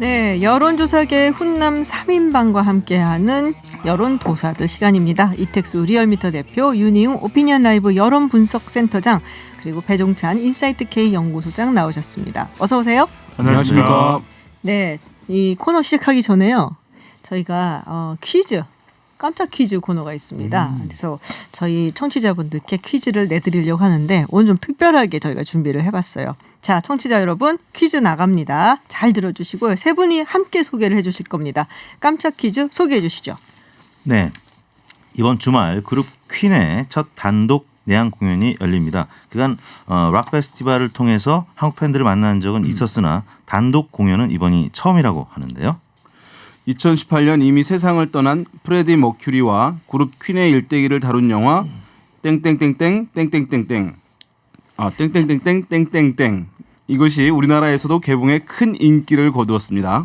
네, 여론조사계 훈남 3인방과 함께하는 여론도사들 시간입니다. 이택수 리얼미터 대표, 윤희웅 오피니언 라이브 여론분석센터장, 그리고 배종찬 인사이트K 연구소장 나오셨습니다. 어서 오세요. 안녕하십니까. 네, 이 코너 시작하기 전에요. 저희가 퀴즈, 깜짝 퀴즈 코너가 있습니다. 그래서 저희 청취자분들께 퀴즈를 내드리려고 하는데 오늘 좀 특별하게 저희가 준비를 해봤어요. 자, 청취자 여러분, 퀴즈 나갑니다. 잘 들어주시고요. 세 분이 함께 소개를 해주실 겁니다. 깜짝 퀴즈 소개해 주시죠. 네, 이번 주말 그룹 퀸의 첫 단독 내한 공연이 열립니다. 그간 락 페스티벌을 통해서 한국 팬들을 만난 적은 있었으나 단독 공연은 이번이 처음이라고 하는데요. 2018년 이미 세상을 떠난 프레디 머큐리와 그룹 퀸의 일대기를 다룬 영화 땡땡땡땡 땡땡땡땡 땡땡땡땡 땡땡땡 이것이 우리나라에서도 개봉에 큰 인기를 거두었습니다.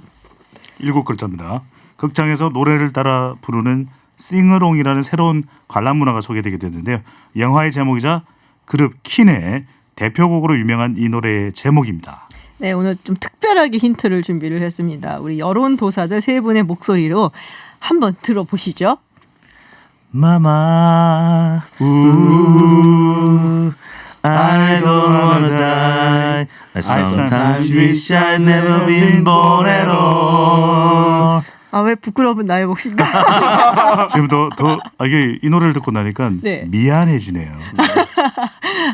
7글자입니다. 극장에서 노래를 따라 부르는 싱어롱이라는 새로운 관람 문화가 소개되게 됐는데요. 영화의 제목이자 그룹 퀸의 대표곡으로 유명한 이 노래의 제목입니다. 네, 오늘 좀 특별하게 힌트를 준비를 했습니다. 우리 여론도사들 세 분의 목소리로 한번 들어보시죠. Mama, I don't wanna die. I sometimes wish I'd never been born at all. 아, 왜 부끄러운 나의 몫인가? 지금 이게 이 노래를 듣고 나니까 네. 미안해지네요.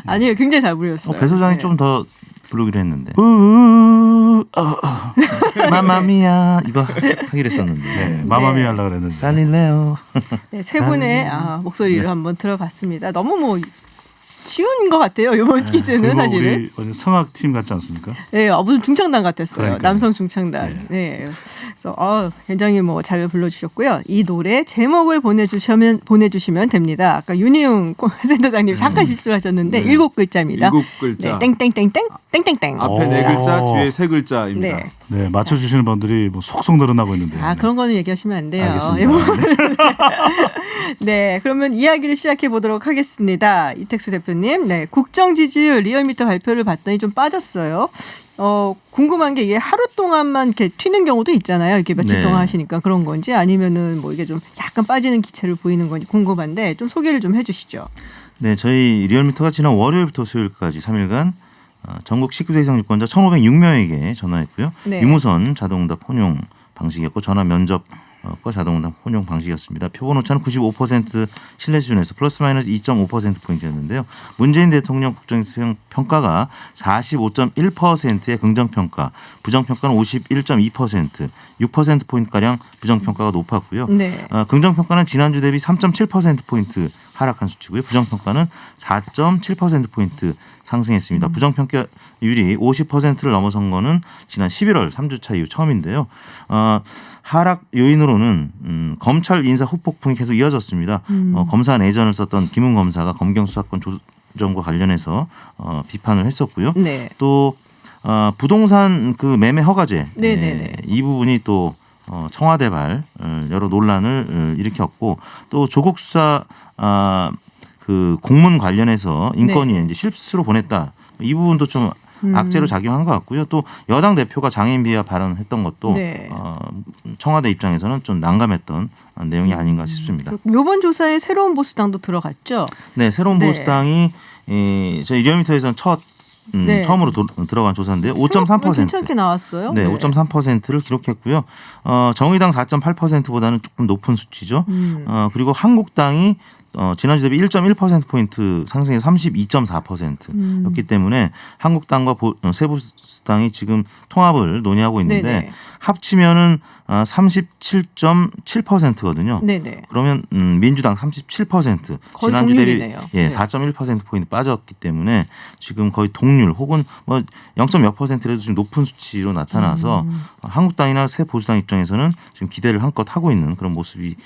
아니에요, 굉장히 잘 부르셨어요. 배 소장이 네. 좀 더 부르기로 했는데. 마마미야 이거 하기로 했었는데. 네, 마마미아 하려고 그랬는데. 갈릴레오. 네, 세 분의 목소리를 한번 들어봤습니다. 너무 뭐 쉬운 것 같아요. 이번 퀴즈는 그리고 사실은. 우리 성악팀 같지 않습니까? 네, 무슨 중창단 같았어요. 그러니까요. 남성 중창단. 네. 그래서 굉장히 뭐 잘 불러주셨고요. 이 노래 제목을 보내주시면 됩니다. 아까 윤희웅 센터장님 잠깐 실수하셨는데 7글자입니다. 7글자. 네, 땡땡땡땡 땡땡땡. 앞에 4글자, 뒤에 3글자입니다. 네. 네, 맞춰주시는 분들이 뭐 속속 늘어나고 있는데. 그런 거는 얘기하시면 안 돼요. 알겠습니다. 네, 그러면 이야기를 시작해 보도록 하겠습니다. 이택수 대표님, 네, 국정 지지율 리얼미터 발표를 봤더니 좀 빠졌어요. 궁금한 게 이게 하루 동안만 이렇게 튀는 경우도 있잖아요. 이렇게 며칠 네. 동안 하시니까 그런 건지 아니면은 뭐 이게 좀 약간 빠지는 기체를 보이는 건지 궁금한데 좀 소개를 좀 해주시죠. 네, 저희 리얼미터가 지난 월요일부터 수요일까지 3일간 전국 19세 이상 유권자 1,506명에게 전화했고요. 네. 유무선 자동응답 혼용 방식이었고 전화 면접과 자동응답 혼용 방식이었습니다. 표본 오차는 95% 신뢰 수준에서 플러스 마이너스 2.5%포인트였는데요. 문재인 대통령 국정 수행 평가가 45.1%의 긍정평가, 부정평가는 51.2%, 6%포인트가량 부정평가가 높았고요. 네. 긍정평가는 지난주 대비 3.7%포인트 하락한 수치고요. 부정평가는 4.7%포인트 상승했습니다. 부정평가율이 50%를 넘어선 거는 지난 11월 3주차 이후 처음인데요. 하락 요인으로는 검찰 인사 후폭풍이 계속 이어졌습니다. 검사 내전을 썼던 김웅 검사가 검경 수사권 조정과 관련해서 비판을 했었고요. 네. 또 부동산 그 매매 허가제 네네네. 이 부분이 또 청와대발 여러 논란을 일으켰고 또 조국 수사 그 공문 관련해서 인권위에 네. 이제 실수로 보냈다 이 부분도 좀 악재로 작용한 것 같고요. 또 여당 대표가 장애인 비하 발언했던 것도 네. 청와대 입장에서는 좀 난감했던 내용이 아닌가 싶습니다. 이번 조사에 새로운 보수당도 들어갔죠. 네, 새로운 네. 보수당이 저희 리얼미터에서는 네. 처음으로 들어간 조사인데요. 5.3%. 괜찮게 나왔어요. 네, 5.3%를 기록했고요. 정의당 4.8%보다는 조금 높은 수치죠. 그리고 한국당이 지난주 대비 1.1%포인트 상승해서 32.4%였기 때문에 한국당과 세보수당이 지금 통합을 논의하고 있는데 네네. 합치면은 37.7%거든요. 네네. 그러면 민주당 37% 거의 지난주 대비 동률이네요. 4.1%포인트 빠졌기 때문에 지금 거의 동률 혹은 뭐 0.몇 %라도 지금 높은 수치로 나타나서 한국당이나 새 보수당 입장에서는 지금 기대를 한껏 하고 있는 그런 모습이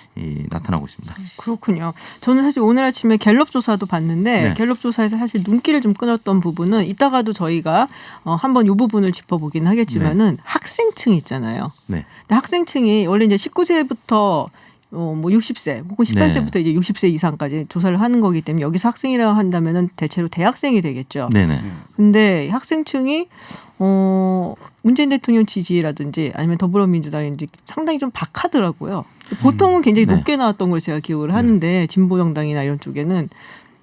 나타나고 있습니다. 그렇군요. 저는 사실 오늘 아침에 갤럽 조사도 봤는데 네. 갤럽 조사에서 사실 눈길을 좀 끊었던 부분은 이따가도 저희가 한번 이 부분을 짚어보긴 하겠지만은 학생층 있잖아요. 네. 근데 학생층이 원래 이제 19세부터 뭐 60세 혹은 18세부터 이제 60세 이상까지 조사를 하는 거기 때문에 여기서 학생이라고 한다면은 대체로 대학생이 되겠죠. 네네. 근데 학생층이 문재인 대통령 지지라든지 아니면 더불어민주당인지 상당히 좀 박하더라고요. 보통은 굉장히 높게 나왔던 걸 제가 기억을 하는데 진보정당이나 이런 쪽에는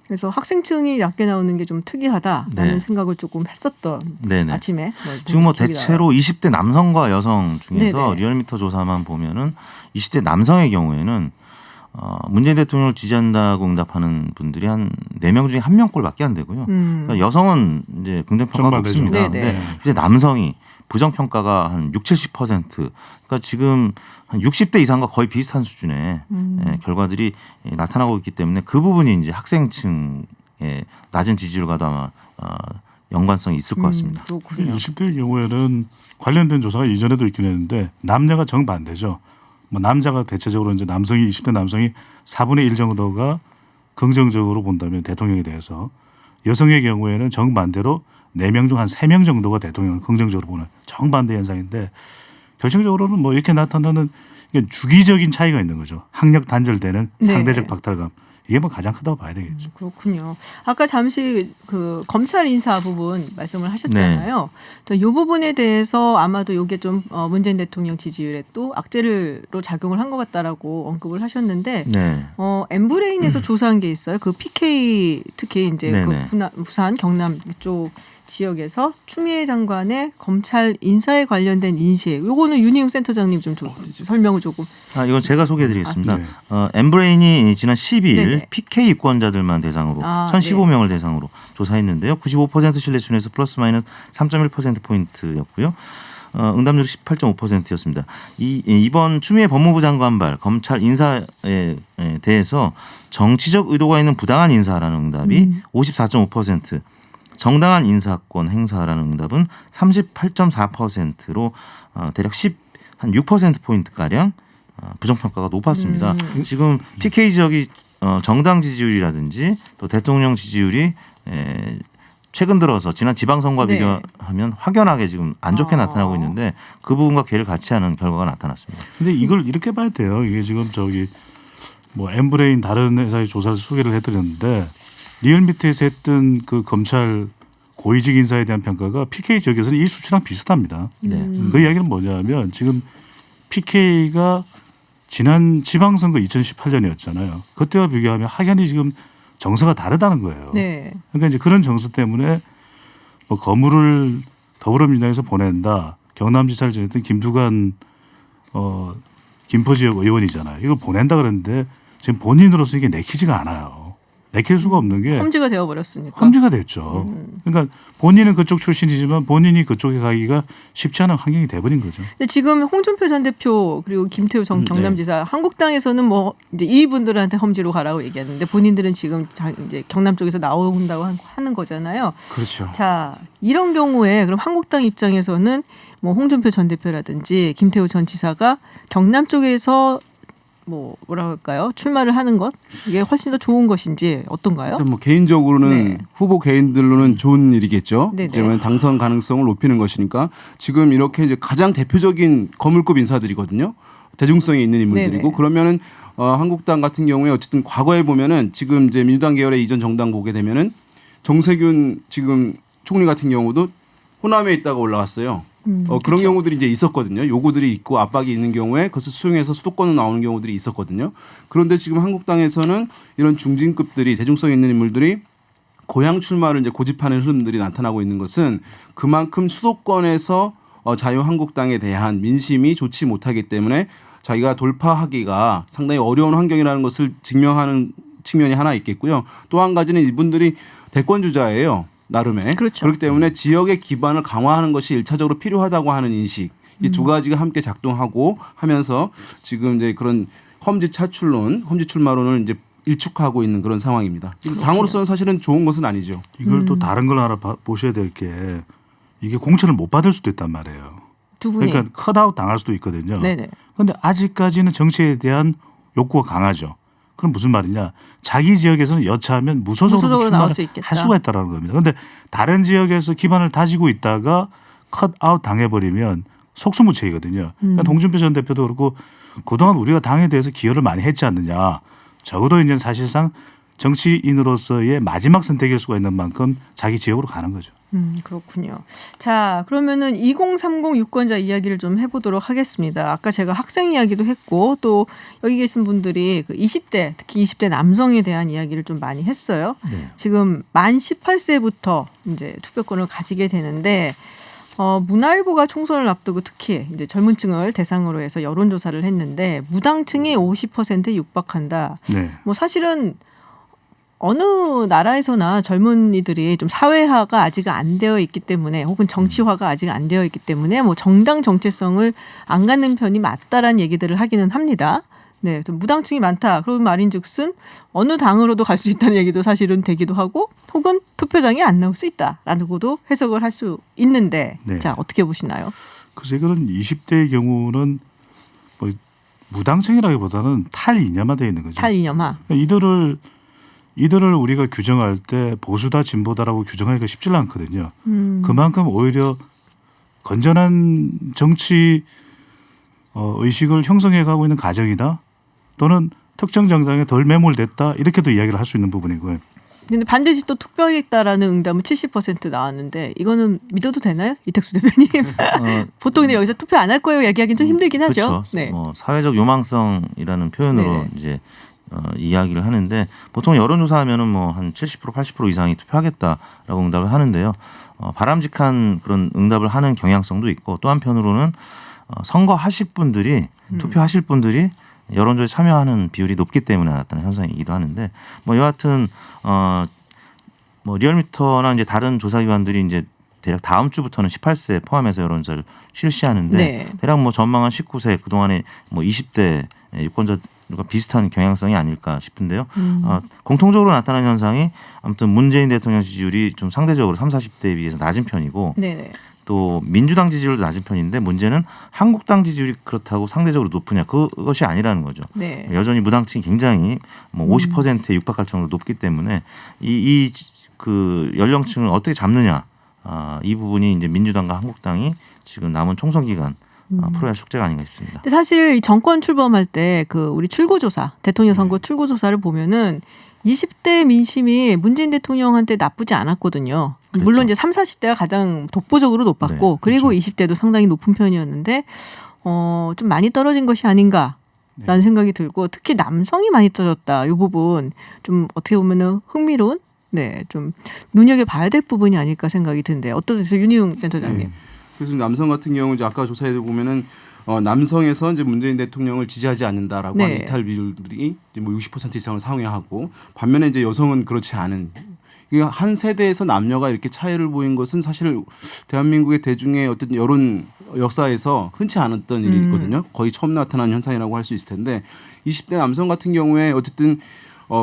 그래서 학생층이 낮게 나오는 게 좀 특이하다라는 네. 생각을 조금 했었던 네네. 아침에 지금 뭐 기억이 대체로 20대 남성과 여성 중에서 네네. 리얼미터 조사만 보면은 20대 남성의 경우에는 문재인 대통령을 지지한다고 응답하는 분들이 한 4명 중에 1명꼴밖에 안 되고요. 그러니까 여성은 이제 긍정평가가 정반대죠. 높습니다. 네네. 근데 이제 남성이 부정평가가 한 60-70%. 그러니까 지금 한 60대 이상과 거의 비슷한 수준의 결과들이 나타나고 있기 때문에 그 부분이 이제 학생층의 낮은 지지율과도 아마 연관성이 있을 것 같습니다. 그렇군요. 20대의 경우에는 관련된 조사가 이전에도 있긴 했는데 남녀가 정반대죠. 뭐 남자가 대체적으로 이제 남성이 20대 남성이 4분의 1 정도가 긍정적으로 본다면 대통령에 대해서 여성의 경우에는 정반대로 4명 중 한 3명 정도가 대통령을 긍정적으로 보는 정반대 현상인데 결정적으로는 뭐 이렇게 나타나는 이게 주기적인 차이가 있는 거죠. 학력 단절되는 네. 상대적 박탈감. 이게 뭐 가장 크다고 봐야 되겠죠. 그렇군요. 아까 잠시 그 검찰 인사 부분 말씀을 하셨잖아요. 이 부분에 대해서 아마도 이게 좀 문재인 대통령 지지율에 또 악재로 작용을 한 것 같다라고 언급을 하셨는데 네. 엠브레인에서 조사한 게 있어요. 그 PK 특히 이제 네네. 그 부산 경남 쪽 지역에서 추미애 장관의 검찰 인사에 관련된 인식. 요거는 윤희용 센터장님 좀 설명을 조금. 이건 제가 소개해드리겠습니다. 네. 엠브레인이 지난 10일 네네. PK 유권자들만 대상으로 1,015명을 대상으로 조사했는데요. 95% 신뢰 순에서 플러스 마이너스 3.1% 포인트였고요. 응답률이 18.5%였습니다. 이번 추미애 법무부 장관발 검찰 인사에 대해서 정치적 의도가 있는 부당한 인사라는 응답이 54.5%. 정당한 인사권 행사라는 응답은 38.4%로 대략 한 6% 포인트 가량 부정평가가 높았습니다. 지금 PK 지역이 정당 지지율이라든지 또 대통령 지지율이 최근 들어서 지난 지방선거와 네. 비교하면 확연하게 지금 안 좋게 나타나고 있는데 그 부분과 괴를 같이 하는 결과가 나타났습니다. 근데 이걸 이렇게 봐야 돼요. 이게 지금 뭐 엠브레인 다른 회사의 조사를 소개를 해드렸는데 리얼미터에서 했던 그 검찰 고위직 인사에 대한 평가가 PK 지역에서는 이 수치랑 비슷합니다. 네. 그 이야기는 뭐냐면 지금 PK가 지난 지방선거 2018년이었잖아요. 그때와 비교하면 확연히 지금 정서가 다르다는 거예요. 네. 그러니까 이제 그런 정서 때문에 뭐 거물을 더불어민주당에서 보낸다. 경남지사를 지냈던 김두관 김포 지역 의원이잖아요. 이걸 보낸다 그랬는데 지금 본인으로서 이게 내키지가 않아요. 내킬 수가 없는 게 험지가 되어버렸으니까. 험지가 됐죠. 그러니까 본인은 그쪽 출신이지만 본인이 그쪽에 가기가 쉽지 않은 환경이 돼버린 거죠. 근데 지금 홍준표 전 대표 그리고 김태우 전 경남지사 한국당에서는 뭐 이제 이분들한테 험지로 가라고 얘기했는데 본인들은 지금 이제 경남 쪽에서 나온다고 하는 거잖아요. 그렇죠. 자, 이런 경우에 그럼 한국당 입장에서는 뭐 홍준표 전 대표라든지 김태우 전 지사가 경남 쪽에서 뭐라 할까요? 출마를 하는 것 이게 훨씬 더 좋은 것인지 어떤가요? 일단 뭐 개인적으로는 네. 후보 개인들로는 좋은 일이겠죠. 네네. 이제 당선 가능성을 높이는 것이니까 지금 이렇게 이제 가장 대표적인 거물급 인사들이거든요. 대중성이 있는 인물들이고 네네. 그러면은 한국당 같은 경우에 어쨌든 과거에 보면은 지금 이제 민주당 계열의 이전 정당 보게 되면은 정세균 지금 총리 같은 경우도 호남에 있다가 올라갔어요. 그런 그렇죠. 경우들이 이제 있었거든요. 요구들이 있고 압박이 있는 경우에 그것을 수용해서 수도권으로 나오는 경우들이 있었거든요. 그런데 지금 한국당에서는 이런 중진급들이 대중성 있는 인물들이 고향 출마를 이제 고집하는 흐름들이 나타나고 있는 것은 그만큼 수도권에서 자유한국당에 대한 민심이 좋지 못하기 때문에 자기가 돌파하기가 상당히 어려운 환경이라는 것을 증명하는 측면이 하나 있겠고요. 또 한 가지는 이분들이 대권 주자예요. 나름의. 그렇죠. 그렇기 때문에 지역의 기반을 강화하는 것이 일차적으로 필요하다고 하는 인식. 이 두 가지가 함께 작동하고 하면서 지금 이제 그런 험지 차출론, 험지 출마론을 이제 일축하고 있는 그런 상황입니다. 당으로서는 사실은 좋은 것은 아니죠. 이걸 또 다른 걸 하나 보셔야 될 게 이게 공천을 못 받을 수도 있단 말이에요. 두 분이. 그러니까 컷아웃 당할 수도 있거든요. 네네. 그런데 아직까지는 정치에 대한 욕구가 강하죠. 그럼 무슨 말이냐? 자기 지역에서는 여차하면 무소속으로 나올 수 출마를 있겠다. 할 수가 있다는 겁니다. 그런데 다른 지역에서 기반을 다지고 있다가 컷아웃 당해버리면 속수무책이거든요. 그러니까 홍준표 전 대표도 그렇고 그동안 우리가 당에 대해서 기여를 많이 했지 않느냐. 적어도 이제 사실상 정치인으로서의 마지막 선택일 수가 있는 만큼 자기 지역으로 가는 거죠. 그렇군요. 자, 그러면은 2030 유권자 이야기를 좀 해보도록 하겠습니다. 아까 제가 학생 이야기도 했고 또 여기 계신 분들이 그 20대 특히 20대 남성에 대한 이야기를 좀 많이 했어요. 네. 지금 만 18세부터 이제 투표권을 가지게 되는데 문화일보가 총선을 앞두고 특히 이제 젊은층을 대상으로 해서 여론조사를 했는데 무당층이 50%에 육박한다. 네. 뭐 사실은 어느 나라에서나 젊은이들이 좀 사회화가 아직 안 되어 있기 때문에 혹은 정치화가 아직 안 되어 있기 때문에 뭐 정당 정체성을 안 갖는 편이 맞다라는 얘기들을 하기는 합니다. 네, 무당층이 많다. 그런 말인즉슨 어느 당으로도 갈 수 있다는 얘기도 사실은 되기도 하고 혹은 투표장에 안 나올 수 있다라고도 해석을 할 수 있는데 네. 자 어떻게 보시나요? 그래서 이거는 20대의 경우는 뭐 무당층이라기보다는 탈이념화되어 있는 거죠. 탈이념화. 이들을 우리가 규정할 때 보수다 진보다라고 규정하기가 쉽지 않거든요. 그만큼 오히려 건전한 정치 의식을 형성해가고 있는 과정이다 또는 특정 정당에 덜 매몰됐다 이렇게도 이야기를 할 수 있는 부분이고요. 근데 반드시 또 투표하겠다라는 응답은 70% 나왔는데 이거는 믿어도 되나요? 이택수 대표님. 보통 근데 여기서 투표 안 할 거예요 얘기하기는 좀 힘들긴 하죠. 그렇죠. 네. 뭐 사회적 요망성이라는 표현으로 네네. 이제 이야기를 하는데 보통 여론조사하면은 뭐 한 70% 80% 이상이 투표하겠다라고 응답을 하는데요. 바람직한 그런 응답을 하는 경향성도 있고 또 한편으로는 선거하실 분들이 투표하실 분들이 여론조사에 참여하는 비율이 높기 때문에 나타나는 현상이기도 하는데 뭐 여하튼 뭐 리얼미터나 이제 다른 조사기관들이 이제 대략 다음 주부터는 18세 포함해서 여론조사를 실시하는데 네. 대략 뭐 전망한 19세 그동안에 뭐 20대 유권자들과 비슷한 경향성이 아닐까 싶은데요. 공통적으로 나타나는 현상이 아무튼 문재인 대통령 지지율이 좀 상대적으로 30, 40대에 비해서 낮은 편이고 네네. 또 민주당 지지율도 낮은 편인데 문제는 한국당 지지율이 그렇다고 상대적으로 높으냐 그것이 아니라는 거죠. 네. 여전히 무당층이 굉장히 뭐 50%에 육박할 정도로 높기 때문에 그 연령층을 어떻게 잡느냐 이 부분이 이제 민주당과 한국당이 지금 남은 총선 기간 풀어야 할 숙제가 아닌가 싶습니다. 근데 사실 이 정권 출범할 때 그 우리 출구조사 대통령 선거 출구조사를 보면은 20대 민심이 문재인 대통령한테 나쁘지 않았거든요. 그렇죠. 물론 이제 30, 40대가 가장 독보적으로 높았고 네, 그리고 그렇죠. 20대도 상당히 높은 편이었는데 좀 많이 떨어진 것이 아닌가라는 네. 생각이 들고 특히 남성이 많이 떨어졌다. 이 부분 좀 어떻게 보면은 흥미로운 좀 눈여겨봐야 될 부분이 아닐까 생각이 드는데 어떠세요, 윤희용 센터장님? 네. 그래서 남성 같은 경우 이제 아까 조사에 보면은 남성에서 이제 문재인 대통령을 지지하지 않는다라고 네. 하는 이탈 비율들이 이제 뭐 60% 이상을 상회하고 반면에 이제 여성은 그렇지 않은 이게 한 세대에서 남녀가 이렇게 차이를 보인 것은 사실 대한민국의 대중의 어떤 여론 역사에서 흔치 않았던 일이거든요. 거의 처음 나타난 현상이라고 할 수 있을 텐데 20대 남성 같은 경우에 어쨌든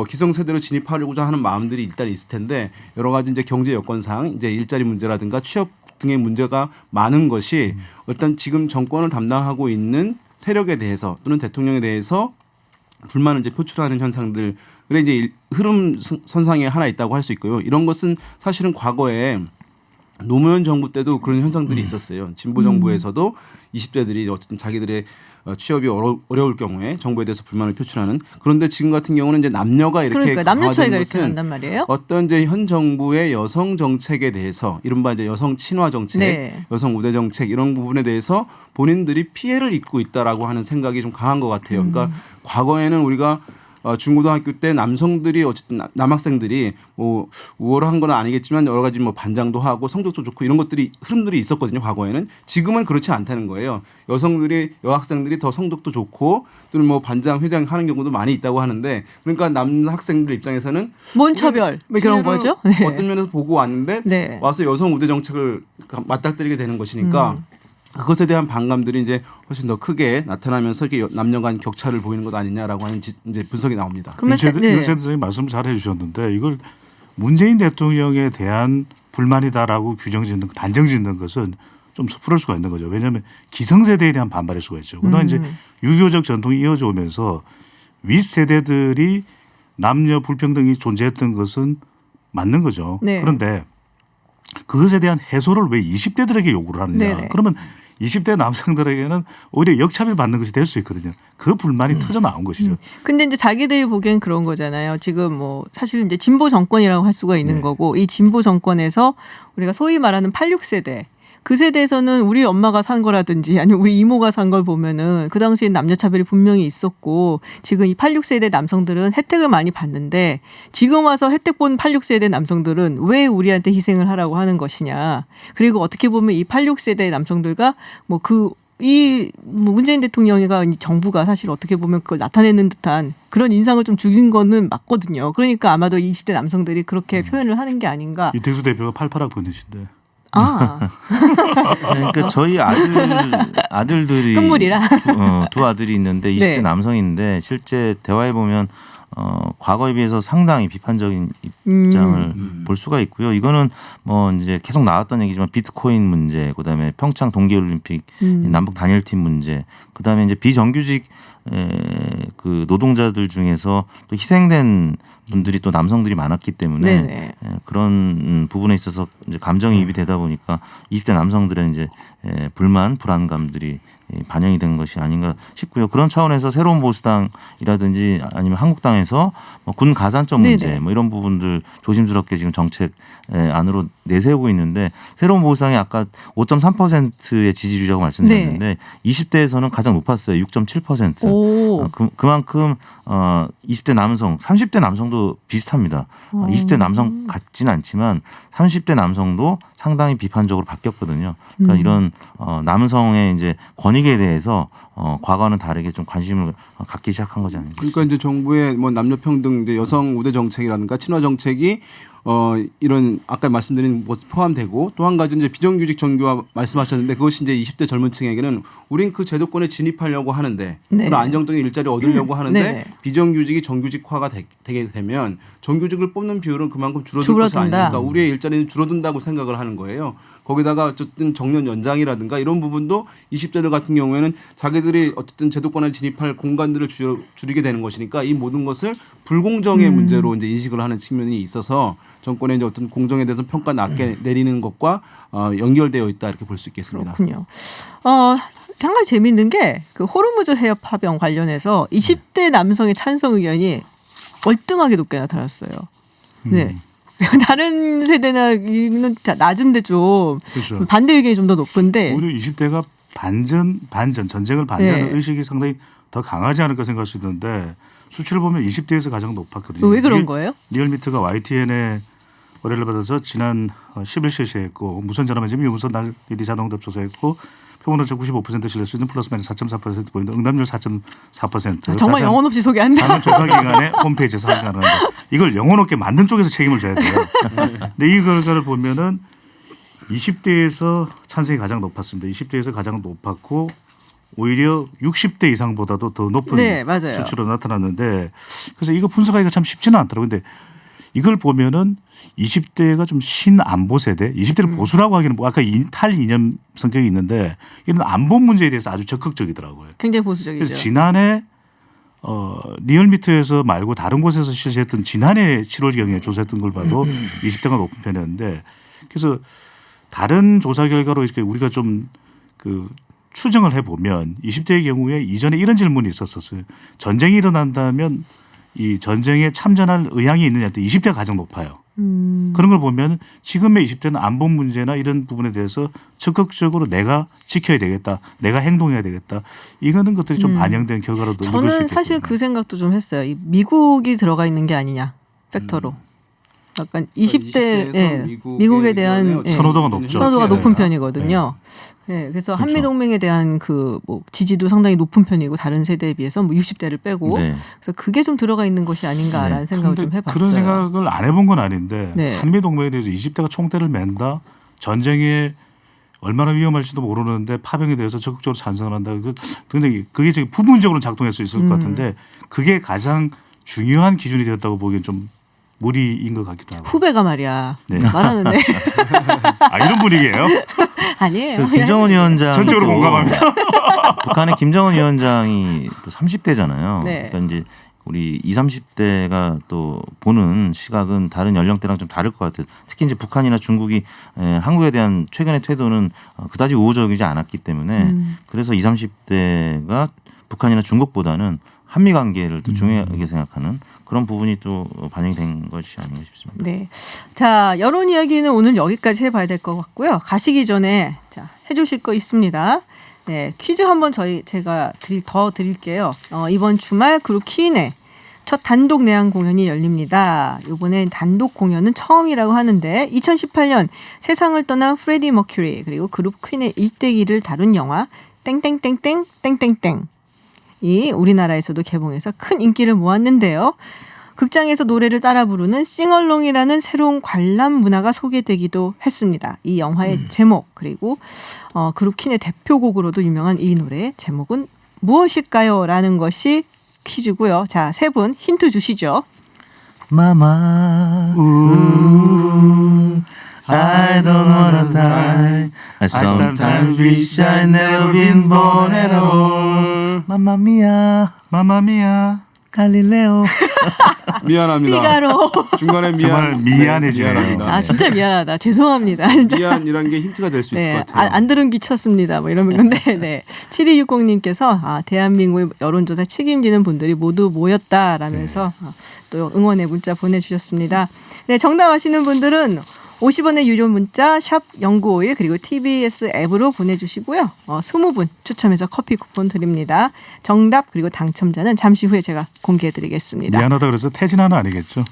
기성세대로 진입하려고자 하는 마음들이 일단 있을 텐데 여러 가지 이제 경제 여건상 이제 일자리 문제라든가 취업 등의 문제가 많은 것이 일단 지금 정권을 담당하고 있는 세력에 대해서 또는 대통령에 대해서 불만을 이제 표출하는 현상들의 이제 흐름 선상에 하나 있다고 할 수 있고요. 이런 것은 사실은 과거에 노무현 정부 때도 그런 현상들이 있었어요. 진보 정부에서도 20대들이 어쨌든 자기들의 취업이 어려울 경우에 정부에 대해서 불만을 표출하는 그런데 지금 같은 경우는 이제 남녀가 이렇게 그러니까 남녀 차이가 강화된 이렇게 것은 난단 말이에요. 어떤 이제 현 정부의 여성 정책에 대해서 이른바 이제 여성 친화 정책, 네. 여성 우대 정책 이런 부분에 대해서 본인들이 피해를 입고 있다라고 하는 생각이 좀 강한 것 같아요. 그러니까 과거에는 우리가 중고등학교 때 남성들이 어쨌든 남학생들이 뭐 우월한 건 아니겠지만 여러 가지 뭐 반장도 하고 성적도 좋고 이런 것들이 흐름들이 있었거든요. 과거에는 지금은 그렇지 않다는 거예요. 여학생들이 더 성적도 좋고 또는 뭐 반장 회장 하는 경우도 많이 있다고 하는데 그러니까 남학생들 입장에서는 뭔 처별 뭐 그런 피해를 거죠. 네. 어떤 면에서 보고 왔는데 네. 와서 여성 우대 정책을 맞닥뜨리게 되는 것이니까. 그것에 대한 반감들이 이제 훨씬 더 크게 나타나면서 이렇게 남녀 간 격차를 보이는 것 아니냐라고 하는 이제 분석이 나옵니다. 그러면 윤 센터장님 말씀 잘 해주셨는데 이걸 문재인 대통령에 대한 불만이다라고 단정짓는 것은 좀 섣부를 수가 있는 거죠. 왜냐하면 기성세대에 대한 반발일 수가 있죠. 그동안 이제 유교적 전통이 이어져 오면서 윗세대들이 남녀 불평등이 존재했던 것은 맞는 거죠. 네. 그런데 그것에 대한 해소를 왜 20대들에게 요구를 하느냐. 네네. 그러면 20대 남성들에게는 오히려 역차별 받는 것이 될 수 있거든요. 그 불만이 터져 나온 것이죠. 근데 이제 자기들이 보기엔 그런 거잖아요. 지금 뭐 사실 이제 진보 정권이라고 할 수가 있는 네. 거고 이 진보 정권에서 우리가 소위 말하는 86세대 그 세대에서는 우리 엄마가 산 거라든지 아니면 우리 이모가 산 걸 보면은 그 당시엔 남녀차별이 분명히 있었고 지금 이 86세대 남성들은 혜택을 많이 받는데 지금 와서 혜택 본 86세대 남성들은 왜 우리한테 희생을 하라고 하는 것이냐. 그리고 어떻게 보면 이 86세대 남성들과 뭐 문재인 대통령이가 정부가 사실 어떻게 보면 그걸 나타내는 듯한 그런 인상을 좀 주긴 거는 맞거든요. 그러니까 아마도 20대 남성들이 그렇게 표현을 하는 게 아닌가. 이택수 대표가 88학번이신데. 아, 그러니까 저희 아들들이 끝물이라. 두 아들이 있는데 20대 네. 남성인데 실제 대화해 보면 과거에 비해서 상당히 비판적인 입장을 볼 수가 있고요. 이거는 뭐 이제 계속 나왔던 얘기지만 비트코인 문제, 그다음에 평창 동계올림픽 남북 단일팀 문제, 그다음에 이제 비정규직 그 노동자들 중에서 또 희생된 분들이 또 남성들이 많았기 때문에 네네. 그런 부분에 있어서 이제 감정이입이 되다 보니까 20대 남성들의 이제 불만, 불안감들이 반영이 된 것이 아닌가 싶고요. 그런 차원에서 새로운 보수당이라든지 아니면 한국당에서 군 가산점 문제 네네. 뭐 이런 부분들 조심스럽게 지금 정책 안으로 내세우고 있는데 새로운 보수당이 아까 5.3%의 지지율이라고 말씀드렸는데 20대에서는 가장 높았어요. 6.7%. 오. 그만큼 20대 남성, 30대 남성도 비슷합니다. 20대 남성 같지는 않지만 30대 남성도 상당히 비판적으로 바뀌었거든요. 그러니까 이런 남성의 이제 권익에 대해서 과거와는 다르게 좀 관심을 갖기 시작한 거지 않습니까? 그러니까 이제 정부의 뭐 남녀 평등, 이제 여성 우대 정책이라든가 친화 정책이 이런 아까 말씀드린 것 포함되고 또 한 가지 이제 비정규직 정규화 말씀하셨는데 그것이 이제 20대 젊은 층에게는 우린 그 제도권에 진입하려고 하는데 네. 그런 안정적인 일자리 얻으려고 하는데 네. 비정규직이 정규직화가 되게 되면 정규직을 뽑는 비율은 그만큼 줄어들 것이 줄어든다. 아니니까 우리의 일자리는 줄어든다고 생각을 하는 거예요. 거기다가 어쨌든 정년 연장이라든가 이런 부분도 20대들 같은 경우에는 자기들이 어쨌든 제도권에 진입할 공간들을 줄이게 되는 것이니까 이 모든 것을 불공정의 문제로 이제 인식을 하는 측면이 있어서 정권의 이제 어떤 공정에 대해서 평가 낮게 내리는 것과 연결되어 있다 이렇게 볼 수 있겠습니다. 그렇군요. 정말 재미있는 게 그 호르무즈 해협 파병 관련해서 20대 남성의 찬성 의견이 월등하게 높게 나타났어요. 네. 다른 세대는 낮은데 좀 그렇죠. 반대 의견이 좀 더 높은데 오히려 20대가 반전 전쟁을 반대하는 네. 의식이 상당히 더 강하지 않을까 생각할 수 있는데 수치를 보면 20대에서 가장 높았거든요. 왜 그런 거예요? 리얼미터가 YTN에 의뢰를 받아서 지난 10일 실시했고 무선 전화면접 유무선 날리디 자동답 조사했고 표본오차 95% 신뢰 수준 플러스 마이너스 4.4% 보인다. 응답률 4.4%. 정말 영혼 없이 소개한다. 자료 조사 기관의 홈페이지에서 확인 가능한데 이걸 영혼 없게 만든 쪽에서 책임을 져야 돼요. 근데 이 결과를 보면은 20대에서 찬성이 가장 높았습니다. 20대에서 가장 높았고 오히려 60대 이상보다도 더 높은 네, 맞아요. 수치로 나타났는데 그래서 이거 분석하기가 참 쉽지는 않더라고요. 근데 이걸 보면은 20대가 좀 신안보 세대, 20대를 보수라고 하기는 뭐 아까 탈이념 성격이 있는데 이런 안보 문제에 대해서 아주 적극적이더라고요. 굉장히 보수적이죠. 그래서 지난해 리얼미터에서 말고 다른 곳에서 실시했던 지난해 7월경에 조사했던 걸 봐도 20대가 높은 편이었는데 그래서 다른 조사 결과로 이렇게 우리가 좀 그 추정을 해보면 20대의 경우에 이전에 이런 질문이 있었어요. 전쟁이 일어난다면 이 전쟁에 참전할 의향이 있느냐 할 때 20대가 가장 높아요. 그런 걸 보면 지금의 20대는 안보 문제나 이런 부분에 대해서 적극적으로 내가 지켜야 되겠다. 내가 행동해야 되겠다. 이거는 것들이 좀 반영된 결과로도 읽을 수 저는 있겠거든요. 사실 그 생각도 좀 했어요. 이 미국이 들어가 있는 게 아니냐 팩터로. 약간 20대 20대에서 예, 미국에 미국에 대한 대한 예, 선호도가 높죠. 선호도가 네. 높은 편이거든요. 네, 그래서 그렇죠. 한미 동맹에 대한 그 뭐 지지도 상당히 높은 편이고 다른 세대에 비해서 뭐 60대를 빼고 네. 그래서 그게 좀 들어가 있는 것이 아닌가라는 네. 생각을 좀 근데 해봤어요. 그런 생각을 안 해본 건 아닌데 네. 한미 동맹에 대해서 20대가 총대를 맨다. 전쟁에 얼마나 위험할지도 모르는데 파병에 대해서 적극적으로 찬성을 한다. 굉장히 그게 지금 부분적으로 작동할 수 있을 것 같은데 그게 가장 중요한 기준이 되었다고 보기엔 좀 무리인 것 같기도 하고. 후배가 말이야 네. 말하는데 이런 분위기예요? 아니에요. 그 김정은 위원장 전적으로 공감합니다. 북한의 김정은 위원장이 또 30대잖아요. 네. 그러니까 이제 우리 20, 30대가 또 보는 시각은 다른 연령대랑 좀 다를 것 같아요. 특히 이제 북한이나 중국이 한국에 대한 최근의 태도는 그다지 우호적이지 않았기 때문에 그래서 20, 30대가 북한이나 중국보다는 한미 관계를 또 중요하게 생각하는 그런 부분이 또 반영이 된 것이 아닌가 싶습니다. 네. 자, 여론 이야기는 오늘 여기까지 해봐야 될 것 같고요. 가시기 전에 자, 해주실 거 있습니다. 네, 퀴즈 한번 제가 더 드릴게요. 이번 주말 그룹 퀸의 첫 단독 내한 공연이 열립니다. 이번엔 단독 공연은 처음이라고 하는데 2018년 세상을 떠난 프레디 머큐리 그리고 그룹 퀸의 일대기를 다룬 영화 땡땡땡땡 땡땡땡 이 우리나라에서도 개봉해서 큰 인기를 모았는데요. 극장에서 노래를 따라 부르는 싱얼롱이라는 새로운 관람 문화가 소개되기도 했습니다. 이 영화의 제목 그리고 그룹 퀸의 대표곡으로도 유명한 이 노래의 제목은 무엇일까요? 라는 것이 퀴즈고요. 자, 세 분 힌트 주시죠. Mama, I don't wanna die. I sometimes wish I'd never been born at all. Mamma mia, Mamma Mia. 갈릴레오. 미안합니다. 피가로. 중간에 정말 미안해지네요. 미안합니다. 아, 진짜 미안하다. 죄송합니다. 진짜. 미안이란 게 힌트가 될 수 있을 네, 것 같아요. 안 들은 기쳤습니다. 뭐 이러면 근데 네. 7260님께서 대한민국의 여론조사 책임지는 분들이 모두 모였다라면서 또 응원의 문자 보내주셨습니다. 네, 정답 아시는 분들은 50원의 유료 문자 샵 0951 그리고 TBS 앱으로 보내주시고요. 20분 추첨해서 커피 쿠폰 드립니다. 정답 그리고 당첨자는 잠시 후에 제가 공개해드리겠습니다. 미안하다 그래서 태진아는 아니겠죠?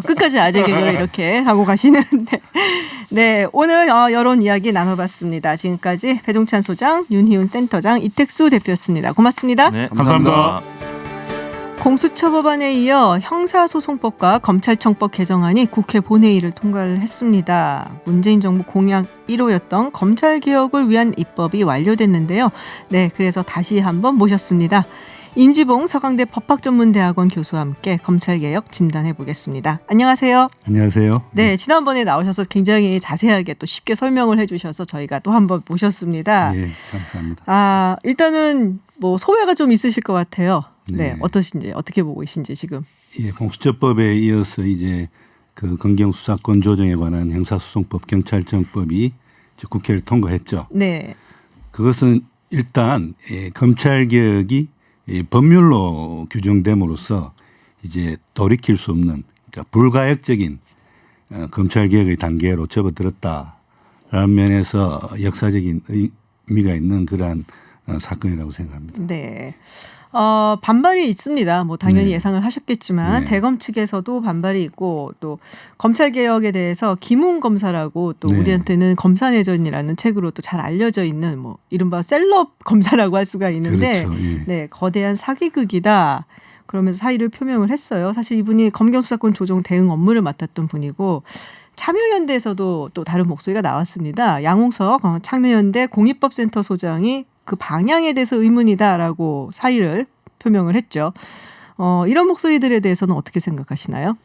끝까지 아재 개그를 이렇게 하고 가시는데 네, 오늘 여론 이야기 나눠봤습니다. 지금까지 배종찬 소장, 윤희훈 센터장, 이택수 대표였습니다. 고맙습니다. 네, 감사합니다. 공수처 법안에 이어 형사소송법과 검찰청법 개정안이 국회 본회의를 통과를 했습니다. 문재인 정부 공약 1호였던 검찰개혁을 위한 입법이 완료됐는데요. 네, 그래서 다시 한번 모셨습니다. 임지봉 서강대 법학전문대학원 교수와 함께 검찰개혁 진단해 보겠습니다. 안녕하세요. 안녕하세요. 네, 지난번에 나오셔서 굉장히 자세하게 또 쉽게 설명을 해주셔서 저희가 또 한번 모셨습니다. 예, 감사합니다. 일단은 뭐 소회가 좀 있으실 것 같아요. 네, 네. 어떠신지 어떻게 보고 계신지 지금. 예, 공수처법에 이어서 이제 그 검경 수사권 조정에 관한 형사소송법, 경찰청법이 이제 국회를 통과했죠. 네, 그것은 일단 검찰 개혁이 법률로 규정됨으로써 이제 돌이킬 수 없는 그러니까 불가역적인 검찰 개혁의 단계로 접어들었다라는 면에서 역사적인 의미가 있는 그러한 사건이라고 생각합니다. 네. 반발이 있습니다. 뭐 당연히 네. 예상을 하셨겠지만 네. 대검 측에서도 반발이 있고 또 검찰 개혁에 대해서 김웅 검사라고 또 네. 우리한테는 검사내전이라는 책으로 또 잘 알려져 있는 뭐 이른바 셀럽 검사라고 할 수가 있는데 그렇죠. 예. 네, 거대한 사기극이다. 그러면서 사의를 표명을 했어요. 사실 이분이 검경수사권 조정 대응 업무를 맡았던 분이고 참여연대에서도 또 다른 목소리가 나왔습니다. 양홍석 참여연대 공익법센터 소장이 그 방향에 대해서 의문이다라고 사의를 표명을 했죠. 이런 목소리들에 대해서는 어떻게 생각하시나요?